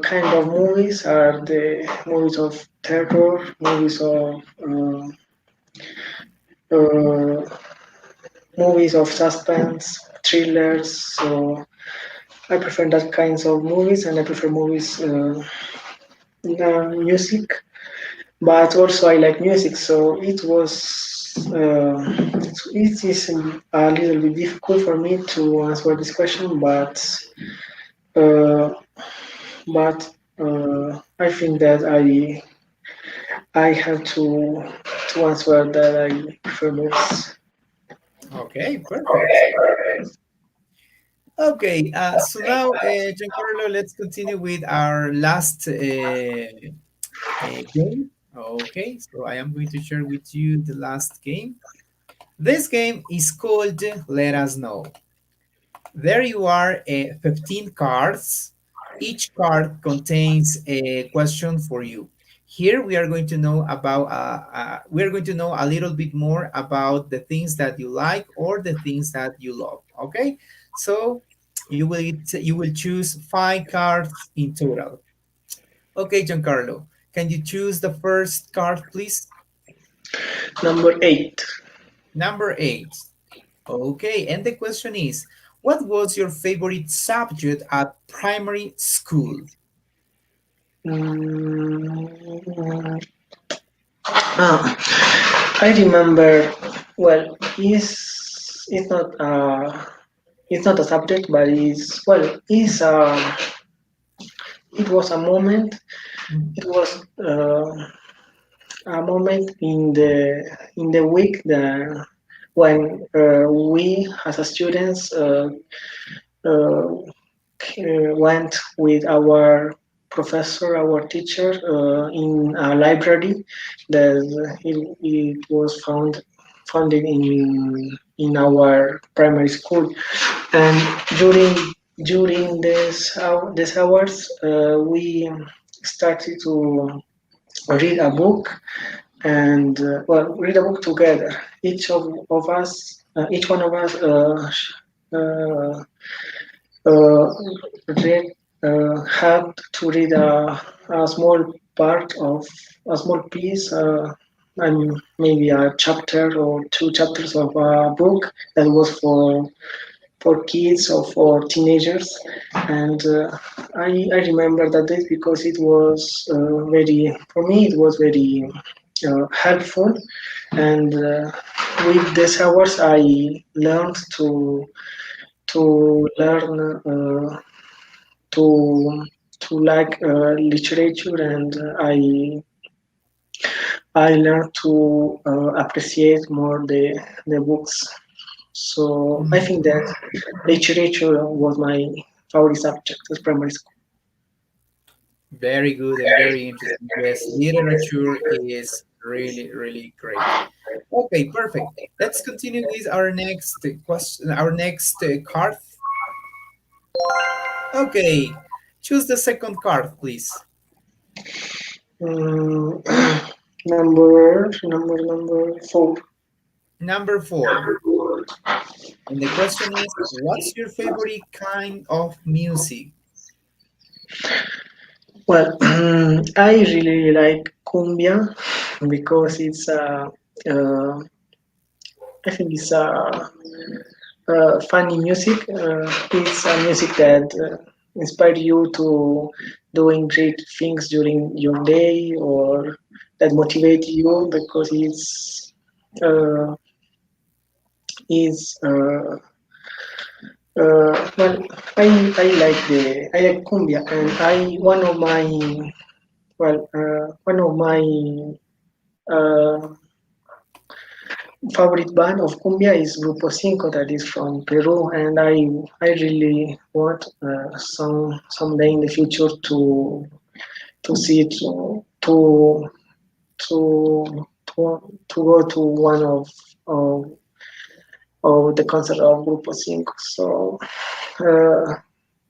Speaker 2: kind of movies are the movies of terror, uh, movies of suspense, thrillers. So I prefer that kinds of movies, and I prefer movies music. But also I like music, so it is a little bit difficult for me to answer this question, uh, but I think that I have to answer that I prefer movies.
Speaker 1: Okay, perfect. Okay, so now, Giancarlo, let's continue with our last game. Okay, so I am going to share with you the last game. This game is called Let Us Know. There you are, 15 cards. Each card contains a question for you. Here we are going to know about we are going to know a little bit more about the things that you like or the things that you love. Okay, so you will choose 5 cards in total. Okay, Giancarlo, can you choose the first card, please?
Speaker 2: Number 8.
Speaker 1: Number 8. Okay, and the question is, what was your favorite subject at primary school?
Speaker 2: Mm, I remember. Well, it's not a subject, but it was a moment. It was a moment in the week that when we as a students uh, went with our professor, our teacher, in a library that it was founded in our primary school, and during these hours we started to read a book and well, read a book together. Of us, each one of us, uh, uh, read, had to read a small part of a small piece, and maybe a chapter or two chapters of a book that was for kids or for teenagers. And I remember that day because it was very, for me, it was very helpful. And with these hours, I learned to learn to to like literature, and I learned to appreciate more the books. So I think that literature was my favorite subject at primary school.
Speaker 1: Very good and very interesting. Yes, literature is really, really great. Okay, perfect. Let's continue with our next question, our next card. Okay, choose the second card, please.
Speaker 2: Mm, number four.
Speaker 1: Number four. And the question is, what's your favorite kind of music?
Speaker 2: Well, I really like cumbia because uh, I think it's funny music. It's a music that inspire you to doing great things during your day, or that motivate you because uh, well, I like cumbia, and I one of my uh, favorite band of cumbia is Grupo Cinco, that is from Peru, and I really want someday in the future to see to to go to one of the concert of Grupo Cinco. So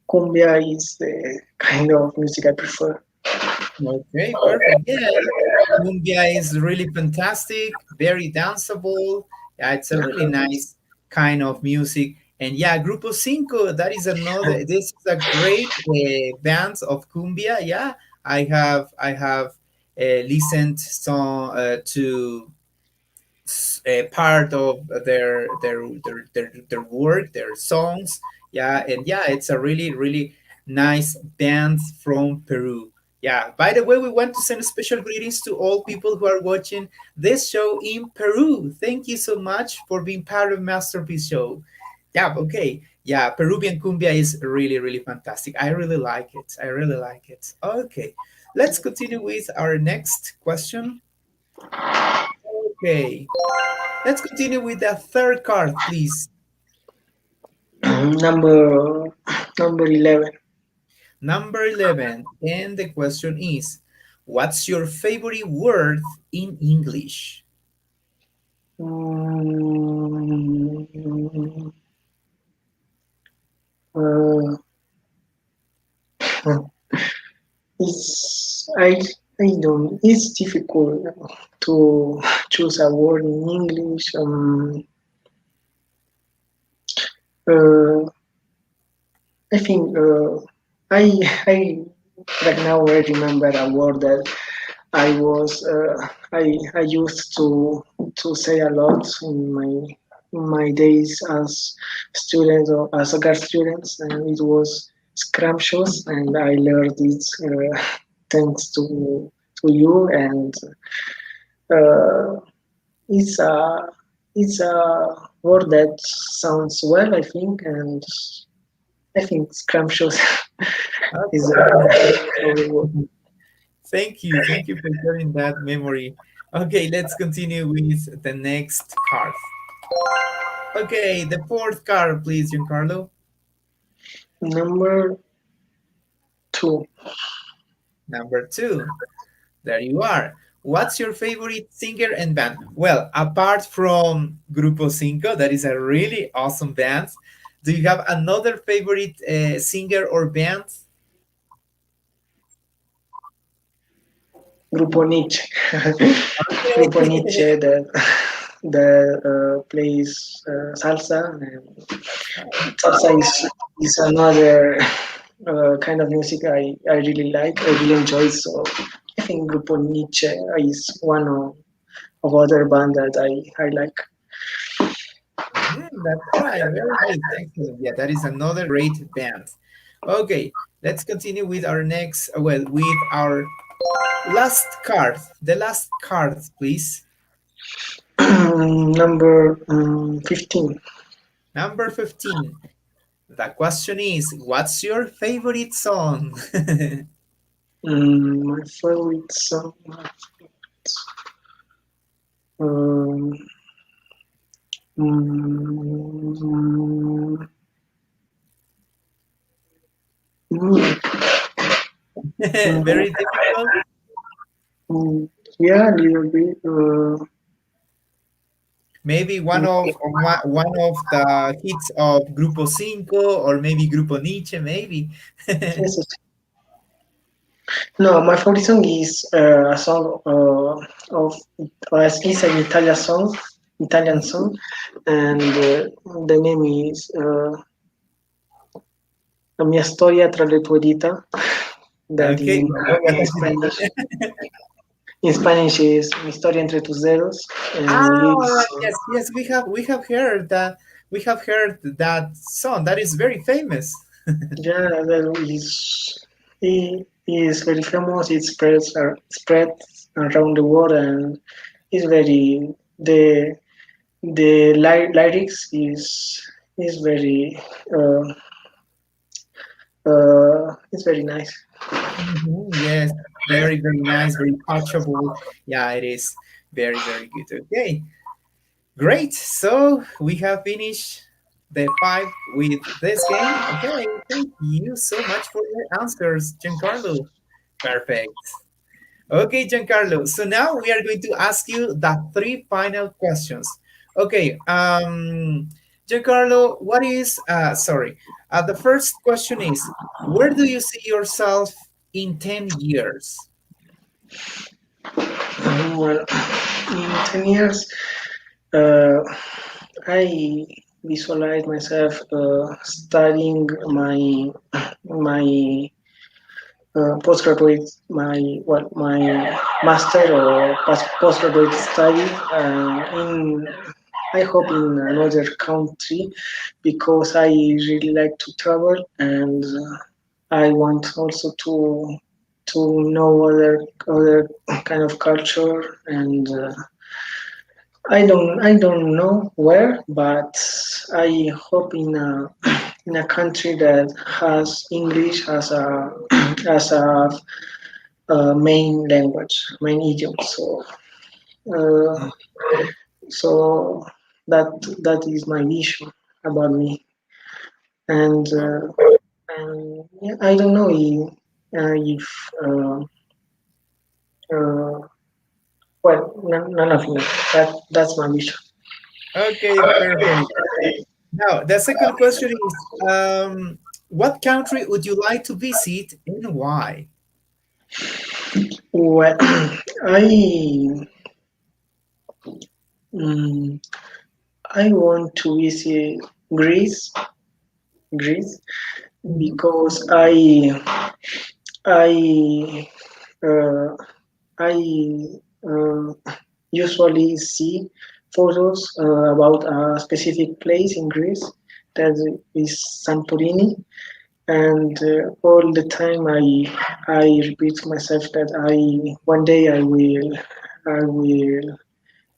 Speaker 2: cumbia is the kind of music I prefer.
Speaker 1: Okay, perfect. Yeah, cumbia is really fantastic, very danceable. Yeah, it's a really nice kind of music. And yeah, Grupo Cinco, that is another. This is a great band of cumbia. Yeah, I have listened to part of their work, their songs. Yeah, and yeah, it's a really really nice band from Peru. Yeah. By the way, we want to send special greetings to all people who are watching this show in Peru. Thank you so much for being part of Masterpiece Show. Yeah. Okay. Yeah, Peruvian cumbia is really really fantastic. I really like it. I really like it. Okay, let's continue with our next question. Okay. Let's continue with the third card, please.
Speaker 2: number number 11.
Speaker 1: Number 11. And the question is, what's your favorite word in English?
Speaker 2: Mm, uh, it's I don't. It's difficult to choose a word in English. Uh, I think I right now I remember a word that I used to say a lot in my days as student or as a GAR students, and it was scrumptious, and I learned it thanks to you, and uh, it's a word that sounds well, I think, and I think scrumptious is
Speaker 1: Okay.
Speaker 2: a word.
Speaker 1: Thank you. Thank you for sharing that memory. Okay, let's continue with the next card. Okay, the fourth card, please, Giancarlo.
Speaker 2: Number two.
Speaker 1: Number two. There you are. What's your favorite singer and band? Well, apart from Grupo Cinco, that is a really awesome band, do you have another favorite singer or band?
Speaker 2: Grupo Nietzsche. Grupo Nietzsche that plays salsa. And salsa is another kind of music I really like. I really enjoy. So I think Grupo Nietzsche is one of other band that I like.
Speaker 1: That's right. Very good. Excellent. Yeah, that is another great band. Okay, let's continue with our next, well, with our last card. The last card, please.
Speaker 2: Number 15.
Speaker 1: Number 15. The question is, what's your favorite song?
Speaker 2: My favorite song. Um, mm, mm, mm,
Speaker 1: Very difficult.
Speaker 2: yeah, a little bit.
Speaker 1: Maybe
Speaker 2: Mm,
Speaker 1: one of the hits of Grupo Cinco or maybe Grupo Nietzsche, maybe.
Speaker 2: yes, no, my favorite song is a song of is an Italian
Speaker 1: Mhm.
Speaker 2: song, and the name is La mia storia tra le tue dita. That
Speaker 1: Okay, what
Speaker 2: in
Speaker 1: does it mean?
Speaker 2: Spanish, is Mi historia entre tus dedos, and
Speaker 1: Ah,
Speaker 2: it
Speaker 1: all
Speaker 2: is
Speaker 1: right. Yes, yes, we have heard that song. That is very famous.
Speaker 2: yeah, that is very famous. It spreads around the world, and is very the lyrics is very uh, it's very nice.
Speaker 1: Yes, very, very nice, very touchable. Yeah, it is very, very good. Okay, great. So we have finished the five with this game. Okay, thank you so much for your answers, Giancarlo. Perfect. Okay, Giancarlo. So now we are going to ask you the three final questions. Okay, Giancarlo, what is, sorry, the first question is, where do you see yourself in 10 years?
Speaker 2: Well, in 10 years, uh, I visualize myself studying my postgraduate my master or postgraduate study in I hope in another country because I really like to travel and I want also to know other kind of culture and I don't know where, but I hope in a country that has English as a as a main language, main idiom. Uh, so that is my vision about me, and
Speaker 1: Oh,
Speaker 2: yeah, I don't know if uh, well none of me. That's my vision.
Speaker 1: okay, perfect. Now, the second question is, what country would you like to visit and why?
Speaker 2: Well, I mm, I want to visit Greece, Greece,
Speaker 1: Mhm.
Speaker 2: because I uh, I uh, usually see photos about a specific place in Greece that is Santorini, and all the time I repeat to myself that I one day I will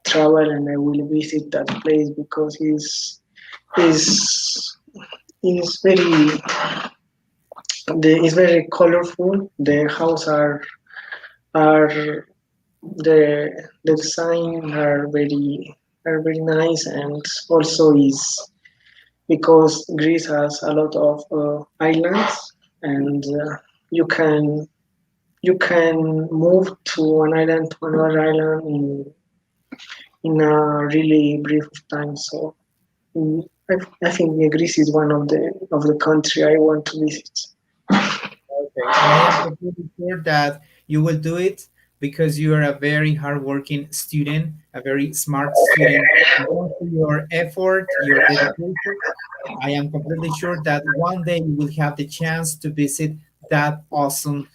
Speaker 2: travel and I will visit that place because is is very it's very colorful. The houses are the design are very nice and also is because Greece has a lot of islands and you can move to an island to another island in a really brief time. So I think Greece is one of the country I want to visit.
Speaker 1: Okay, and I am completely sure that you will do it because you are a very hardworking student, a very smart student. Thanks for your effort, your dedication. I am completely sure that one day you will have the chance to visit that awesome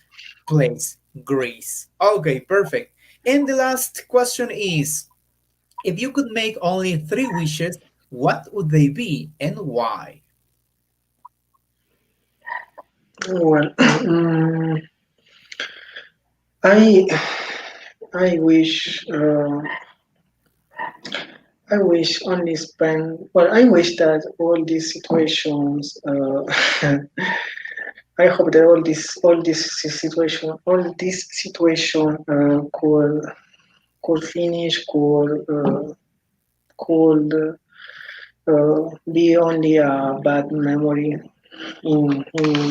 Speaker 1: place, Greece. Okay, perfect. And the last question is, if you could make only three wishes, what would they be and why?
Speaker 2: Well, I I wish I wish only spend. Well, I wish that all these situations. I hope that all this situation could finish, could be only a bad memory in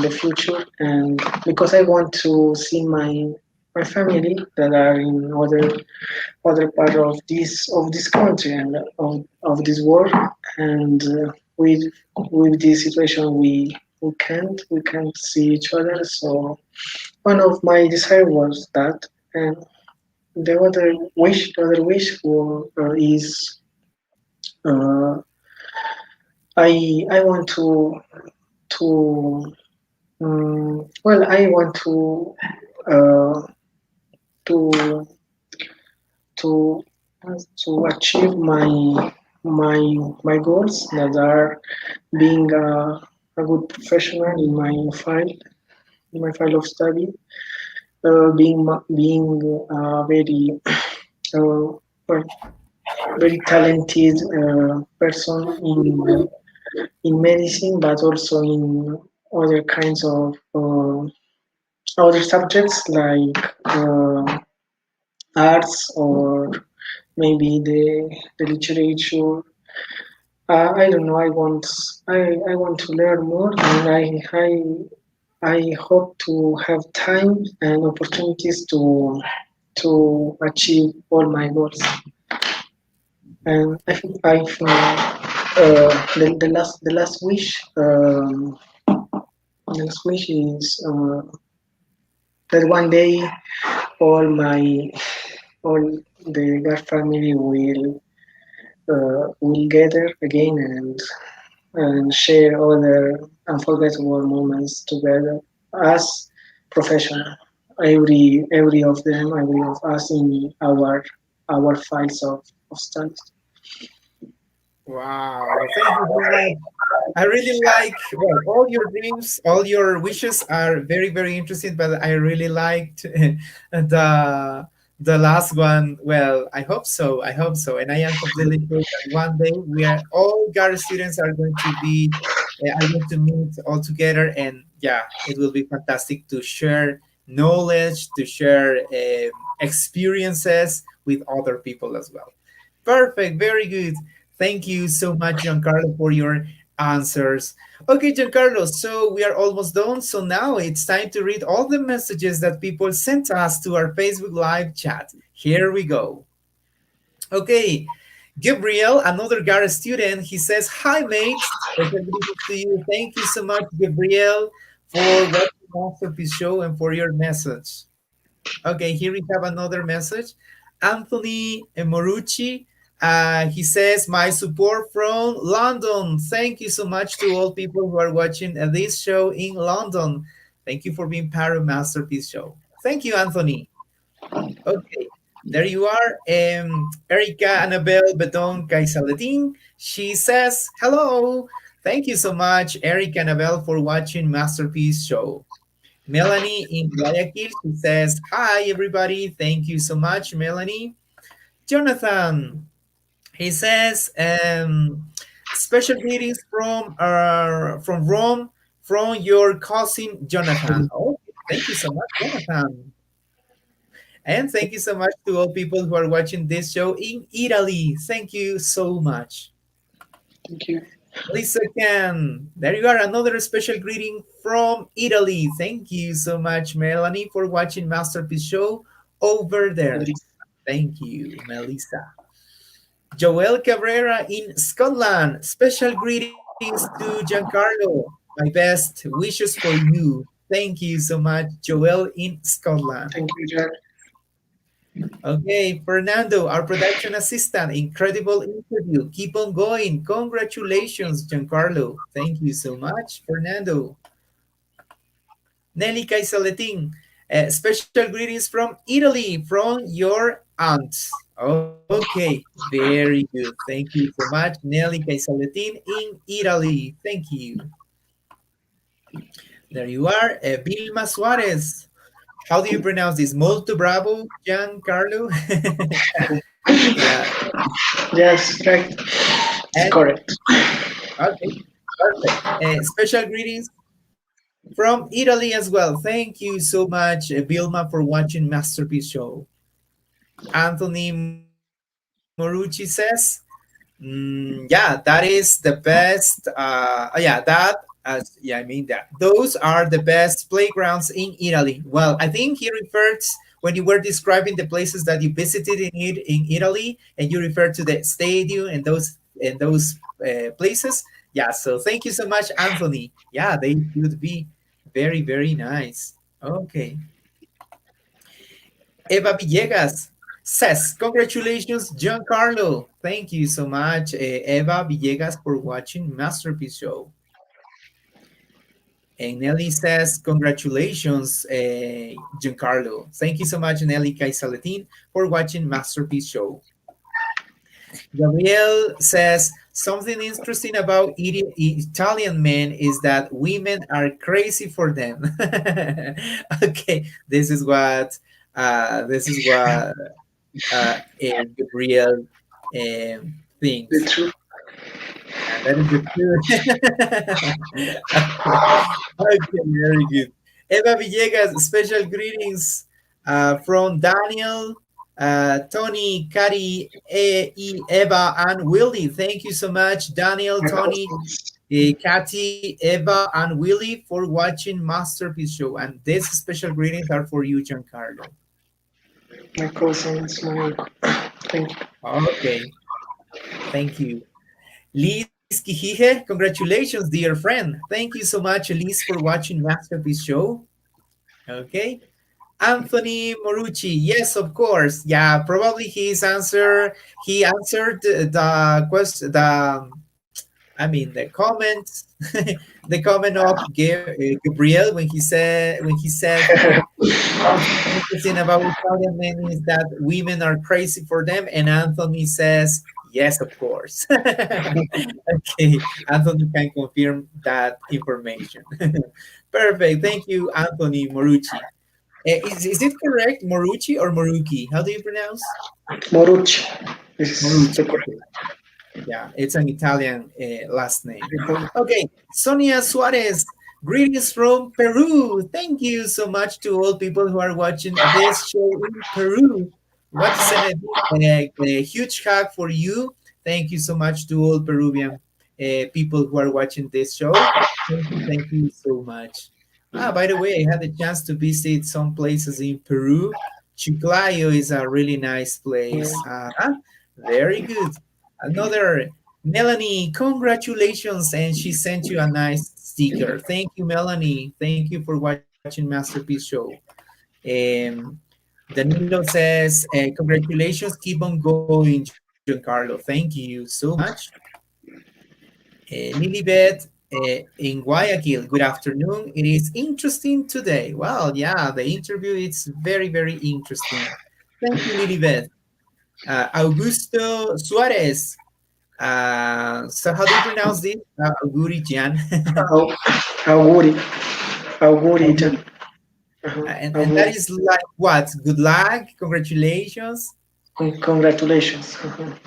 Speaker 2: the future, and because I want to see my family that are in other part of this country and of this world, and with this situation we can't see each other. So one of my desire was that, and the other wish is uh, I want to well, I want uh, to to to achieve my my goals that are being a good professional in my file of study, being very uh, well, very talented person in medicine, but also in other kinds of other subjects like arts or maybe the literature. I don't know. I want to learn more, and I hope to have time and opportunities to achieve all my goals. And the last wish is that one day all my all the GAR family will gather again and share other unforgettable moments together as professional. Every of them, every of us in our files of studies.
Speaker 1: Wow, thank you so much. I really like, well, all your dreams, all your wishes are very, very interesting, but I really liked the last one. Well, I hope so. I hope so. And I am completely sure that one day we are all GAR students are going to be are going to meet all together, and yeah, it will be fantastic to share knowledge, to share experiences with other people as well. Perfect, very good. Thank you so much, Giancarlo, for your answers. Okay, Giancarlo, so we are almost done. So now it's time to read all the messages that people sent us to our Facebook Live chat. Here we go. Okay, Gabriel, another GAR student, he says, "Hi, mates. Special greetings to you. Thank you so much, Gabriel, for watching Masterpiece Show and for your message." Okay, here we have another message. Anthony Morucci, he says, "My support from London. Thank you so much to all people who are watching this show in London. Thank you for being part of Masterpiece Show." Thank you, Anthony. Okay, there you are. Erica Annabelle Bedon Caisaletin. She says, "Hello. Thank you so much, Erica Annabelle, for watching Masterpiece Show." Melanie in Guayaquil, she says, "Hi, everybody. Thank you so much, Melanie." Jonathan, he says, "Special greetings from Rome, from your cousin, Jonathan." Oh, thank you so much, Jonathan. And thank you so much to all people who are watching this show in Italy. Thank you so much.
Speaker 2: Thank you.
Speaker 1: Lisa Can, there you are, another special greeting from Italy. Thank you so much, Melanie, for watching Masterpiece Show over there. Thank you, Melissa. Joel Cabrera in Scotland. Special greetings to Giancarlo. My best wishes for you. Thank you so much, Joel in Scotland.
Speaker 2: Thank you, Jack.
Speaker 1: Okay, Fernando, our production assistant, incredible interview. Keep on going. Congratulations, Giancarlo. Thank you so much, Fernando. Nelly Caisaletin, special greetings from Italy, from your aunt. Okay, very good. Thank you so much, Nelly Caisaletin in Italy. Thank you. There you are, Vilma Suarez. How do you pronounce this? Molto bravo, Giancarlo. Yeah,
Speaker 2: Yes, right. It's
Speaker 1: and
Speaker 2: correct.
Speaker 1: okay, perfect. Special greetings from Italy as well. Thank you so much, Vilma, for watching Masterpiece Show. Anthony Morucci says, yeah, that is the best. Yeah, I mean that. Those are the best playgrounds in Italy. Well, I think he refers when you were describing the places that you visited in Italy, and you referred to the stadium and those places. Yeah, so thank you so much, Anthony. Yeah, they should be very, very nice. Okay. Eva Villegas says, congratulations, Giancarlo. Thank you so much, Eva Villegas, for watching Masterpiece Show. And Nelly says, congratulations, Giancarlo. Thank you so much, Nelly Caisaletin, for watching Masterpiece Show. Gabriel says, something interesting about Italian men is that women are crazy for them. Okay, this is what Gabriel
Speaker 2: The
Speaker 1: thinks.
Speaker 2: truth.
Speaker 1: Yeah, that is the truth. Okay. Okay, very good. Eva Villegas, special greetings from Daniel, Tony, Kari, Eva, and Willie. Thank you so much, Daniel,
Speaker 2: My
Speaker 1: Tony,
Speaker 2: cousins.
Speaker 1: Kathy, Eva, and Willie for watching Masterpiece Show. And these special greetings are for you, Giancarlo.
Speaker 2: My cousins. My thank you.
Speaker 1: Okay, thank you. Liz Quijije, congratulations, dear friend. Thank you so much, Liz, for watching Masterpiece Show. Okay. Anthony Morucci, yes, of course. Yeah, probably he answered the question, I mean, the comment, the comment of Gabriel when he said something interesting about Italian men is that women are crazy for them, and Anthony says, yes, of course. Okay, Anthony can confirm that information. Perfect. Thank you, Anthony Morucci. Is it correct, Morucci or Moruki? How do you pronounce?
Speaker 2: Morucci. This is
Speaker 1: Morucci.
Speaker 2: the correct.
Speaker 1: Okay. Yeah, it's an Italian last name. Okay, Sonia Suarez, greetings from Peru. Thank you so much to all people who are watching this show in Peru. We want to send a huge hug for you. Thank you so much to all Peruvian people who are watching this show. Thank you so much. Ah, by the way, I had the chance to visit some places in Peru. Chiclayo is a really nice place. Very good. Another Melanie, congratulations, and she sent you a nice sticker. Thank you, Melanie. Thank you for watching Masterpiece Show. Um, Danilo says, congratulations, keep on going, Giancarlo. Thank you so much. Lilibet in Guayaquil, good afternoon. It is interesting today. Well, yeah, the interview is very, very interesting. Thank you, Lilibet. Augusto Suarez. So how do you pronounce this? Auguri Jan.
Speaker 2: Au- Auguri. Auguri.
Speaker 1: Auguri. And that
Speaker 2: Auguri.
Speaker 1: is like what? Good luck, congratulations.
Speaker 2: Congratulations.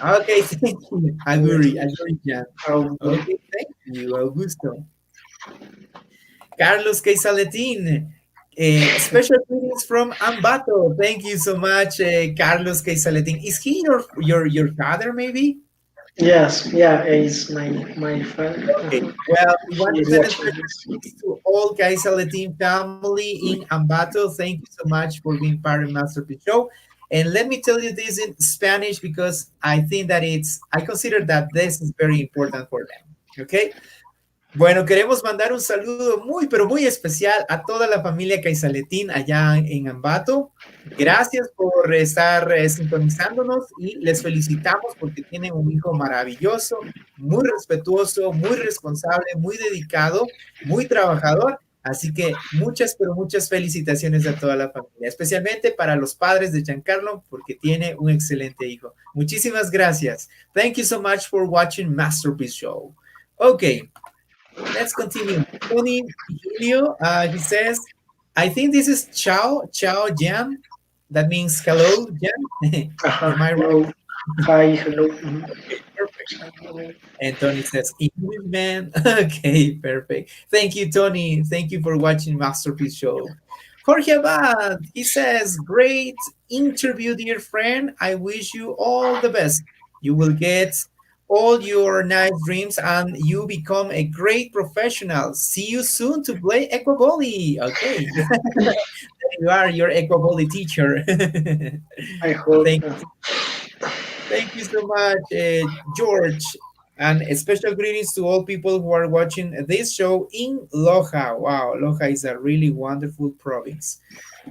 Speaker 1: Okay, thank you. Auguri,
Speaker 2: Congratulations.
Speaker 1: Auguri Jan.
Speaker 2: Auguri.
Speaker 1: Okay, thank you, Augusto. Carlos Caisaletin. Special greetings from Ambato. Thank you so much, Carlos Caisaletin. Is he your father, maybe?
Speaker 2: Yes, yeah, he's my friend.
Speaker 1: Okay. Well, we want
Speaker 2: He
Speaker 1: to
Speaker 2: is
Speaker 1: send a
Speaker 2: watching
Speaker 1: special
Speaker 2: this.
Speaker 1: thanks to all Caisaletin family in Ambato. Thank you so much for being part of Masterpiece Show. And let me tell you this in Spanish because I think that I consider that this is very important for them. Okay. Bueno, queremos mandar un saludo muy, pero muy especial a toda la familia Caisaletin allá en Ambato. Gracias por estar sintonizándonos y les felicitamos porque tienen un hijo maravilloso, muy respetuoso, muy responsable, muy dedicado, muy trabajador. Así que muchas, pero muchas felicitaciones a toda la familia, especialmente para los padres de Giancarlo porque tiene un excelente hijo. Muchísimas gracias. Thank you so much for watching Masterpiece Show. Okay. Let's continue. Tony Julio, he says, I think this is ciao, ciao, Jan. That means hello, Jan. Am I right?
Speaker 2: Hello. Hi, hello.
Speaker 1: Okay, perfect. And Tony says, English man. Okay, perfect. Thank you, Tony. Thank you for watching Masterpiece Show. Jorge Abad, he says, great interview, dear friend. I wish you all the best. You will get all your nice dreams and you become a great professional. See you soon to play Equaboli. Okay. There you are, your Equaboli teacher.
Speaker 2: I hope.
Speaker 1: Thank Thank you so much, George. And a special greetings to all people who are watching this show in Loja. Wow, Loja is a really wonderful province.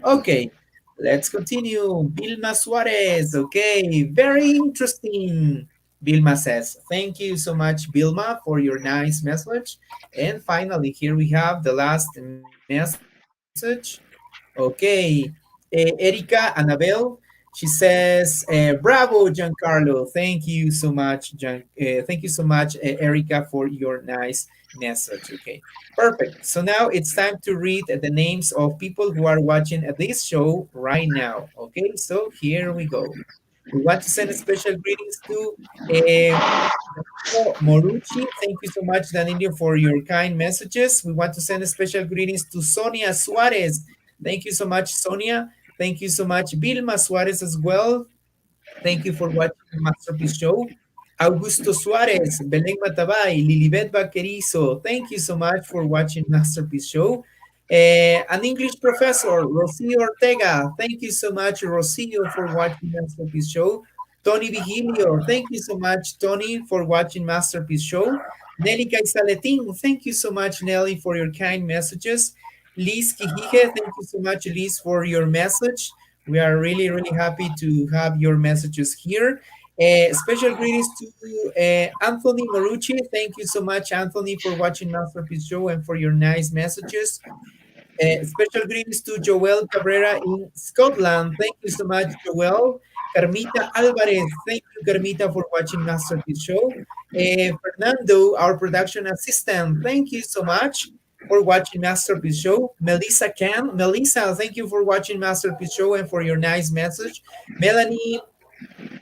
Speaker 1: Okay, let's continue. Vilma Suarez. Okay, very interesting. Vilma says, thank you so much, Vilma, for your nice message. And finally, here we have the last message. Okay, Erika Anabel, she says, "Bravo, Giancarlo! Thank you so much, thank you so much, Erika, for your nice message." Okay, perfect. So now it's time to read the names of people who are watching this show right now. Okay, so here we go. We want to send a special greetings to uh, Morucci. Thank you so much, Danilo, for your kind messages. We want to send a special greetings to Sonia Suarez. Thank you so much, Sonia. Thank you so much, Vilma Suarez as well. Thank you for watching the Masterpiece Show. Augusto Suarez, Belén Matabay, Lilibet Vaquerizo, thank you so much for watching Masterpiece Show. An English professor, Rocio Ortega, thank you so much, Rocio, for watching Masterpiece Show. Tony Vigilio, thank you so much, Tony, for watching Masterpiece Show. Nelly Caisaletin, thank you so much, Nelly, for your kind messages. Liz Quijije, thank you so much, Liz, for your message. We are really, really happy to have your messages here. Special greetings to Anthony Marucci. Thank you so much, Anthony, for watching Masterpiece Show and for your nice messages. Special greetings to Joel Cabrera in Scotland. Thank you so much, Joel. Carmita Alvarez. Thank you, Carmita, for watching Masterpiece Show. Fernando, our production assistant. Thank you so much for watching Masterpiece Show. Melissa Can. Melissa, thank you for watching Masterpiece Show and for your nice message. Melanie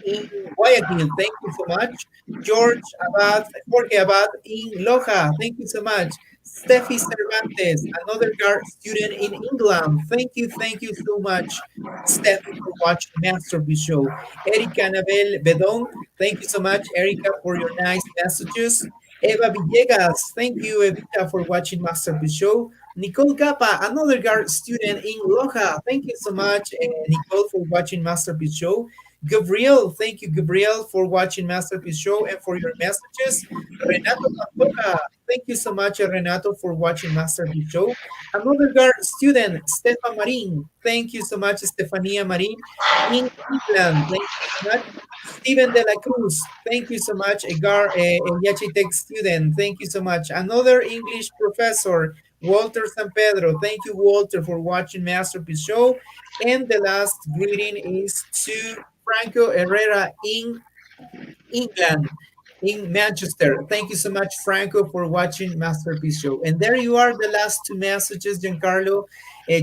Speaker 1: in Guayaquil. Thank you so much. Jorge Abad in Loja. Thank you so much. Steffi Cervantes, another GAR student in England. Thank you so much, Steffi, for watching Masterpiece Show. Erika Anabel Bedon, thank you so much, Erika, for your nice messages. Eva Villegas, thank you, Evita, for watching Masterpiece Show. Nicole Capa, another GAR student in Loja. Thank you so much, Nicole, for watching Masterpiece Show. Gabriel, thank you, Gabriel, for watching Masterpiece Show and for your messages. Renato Pantoja, thank you so much, Renato, for watching Masterpiece Show. Another GAR student, Stefan Marin. Thank you so much, Stefania Marin in England. Thank you so much. Steven de la Cruz, thank you so much, a GAR, a Yachi Tech student. Thank you so much. Another English professor, Walter San Pedro. Thank you, Walter, for watching Masterpiece Show. And the last greeting is to Franco Herrera in England, in Manchester. Thank you so much, Franco, for watching Masterpiece Show. And there you are, the last two messages, Giancarlo.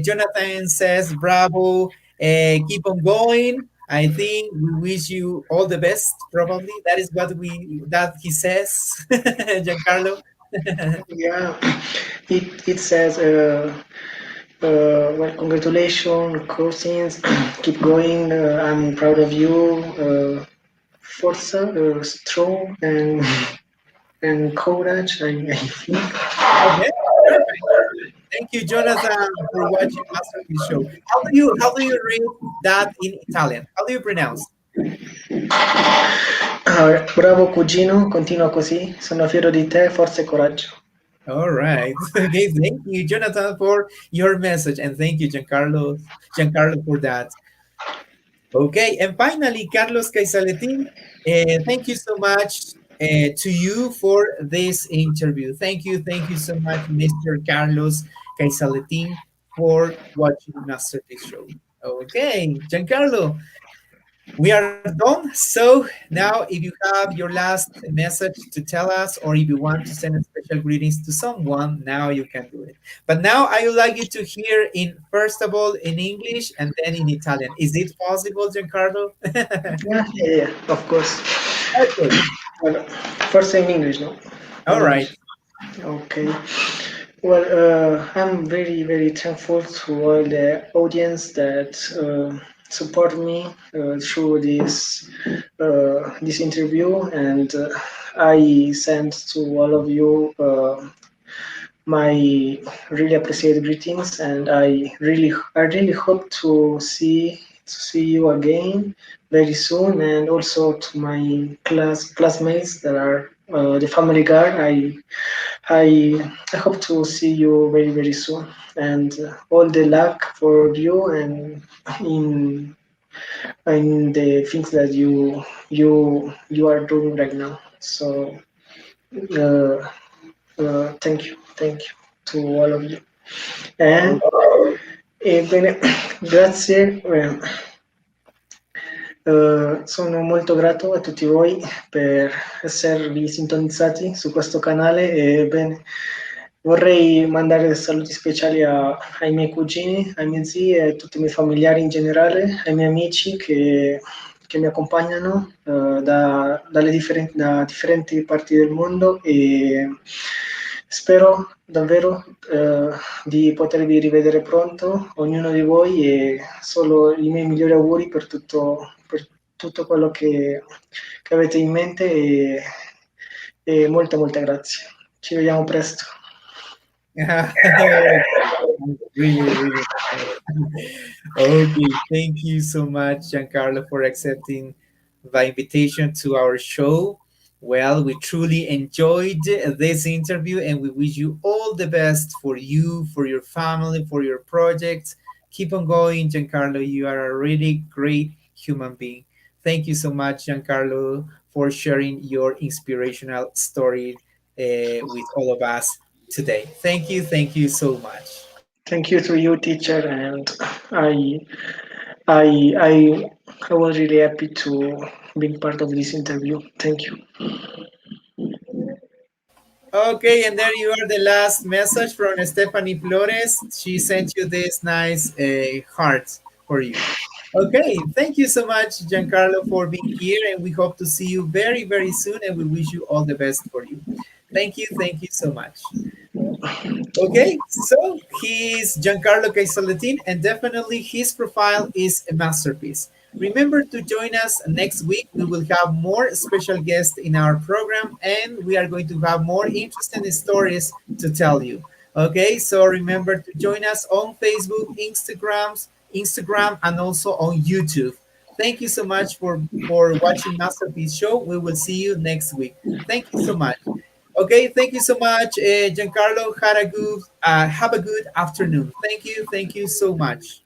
Speaker 1: Jonathan says, bravo, keep on going. I think we wish you all the best, probably. That is what that he says, Giancarlo.
Speaker 2: Yeah, it says, well, congratulations, cousins. Keep going. I'm proud of you. Forza, strong and courage. I think.
Speaker 1: Okay, perfect. Thank you, Jonathan, for watching Masterpiece Show. How do you read that in Italian? How do you pronounce?
Speaker 2: Bravo cugino, continua così. Sono fiero di te, forza e coraggio.
Speaker 1: All right. Okay. Thank you, Jonathan, for your message, and thank you, Giancarlo, for that. Okay, and finally, Carlos Caisaletin, thank you so much to you for this interview. Thank you so much, Mr. Carlos Caisaletin, for watching Masterpiece Show. Okay, Giancarlo, we are done. So now, if you have your last message to tell us, or if you want to send a special greetings to someone, now you can do it. But now I would like you to hear in first of all in English and then in Italian. Is it possible, Giancarlo?
Speaker 2: Yeah, yeah, yeah, of course.
Speaker 1: Okay.
Speaker 2: Well, first in English, no?
Speaker 1: All right.
Speaker 2: Okay. Well, I'm very, very thankful to all the audience that support me through this interview, and I send to all of you my really appreciated greetings, and I really hope to see you again very soon, and also to my classmates that are the family guard. I I hope to see you very very soon, and all the luck for you and in the things that you are doing right now. So uh, thank you to all of you.
Speaker 1: Oh,
Speaker 2: Bene, grazie. Sono molto grato a tutti voi per esservi sintonizzati su questo canale e bene, vorrei mandare saluti speciali ai miei cugini, ai miei zii e a tutti i miei familiari in generale, ai miei amici che mi accompagnano da differenti parti del mondo e spero davvero di potervi rivedere pronto, ognuno di voi, e solo i miei migliori auguri per tutto quello che avete in mente e molte, molte grazie. Ci vediamo presto.
Speaker 1: really, really nice. Okay, thank you so much, Giancarlo, for accepting the invitation to our show. Well, we truly enjoyed this interview and we wish you all the best for you, for your family, for your projects. Keep on going, Giancarlo. You are a really great human being. Thank you so much, Giancarlo, for sharing your inspirational story with all of us today. Thank you so much.
Speaker 2: Thank you to you, teacher, and I, I, I, I was really happy to be part of this interview. Thank you.
Speaker 1: Okay, and there you are, the last message from Stephanie Flores. She sent you this nice heart for you. Okay, thank you so much, Giancarlo, for being here, and we hope to see you very, very soon, and we wish you all the best for you. Thank you so much. Okay, so he's Giancarlo Caisaletin, and definitely his profile is a masterpiece. Remember to join us next week. We will have more special guests in our program, and we are going to have more interesting stories to tell you. Okay, so remember to join us on Facebook, Instagram, and also on YouTube. Thank you so much for watching Masterpiece Show. We will see you next week. Thank you so much. Okay, thank you so much, Giancarlo. Have a good afternoon. Thank you so much.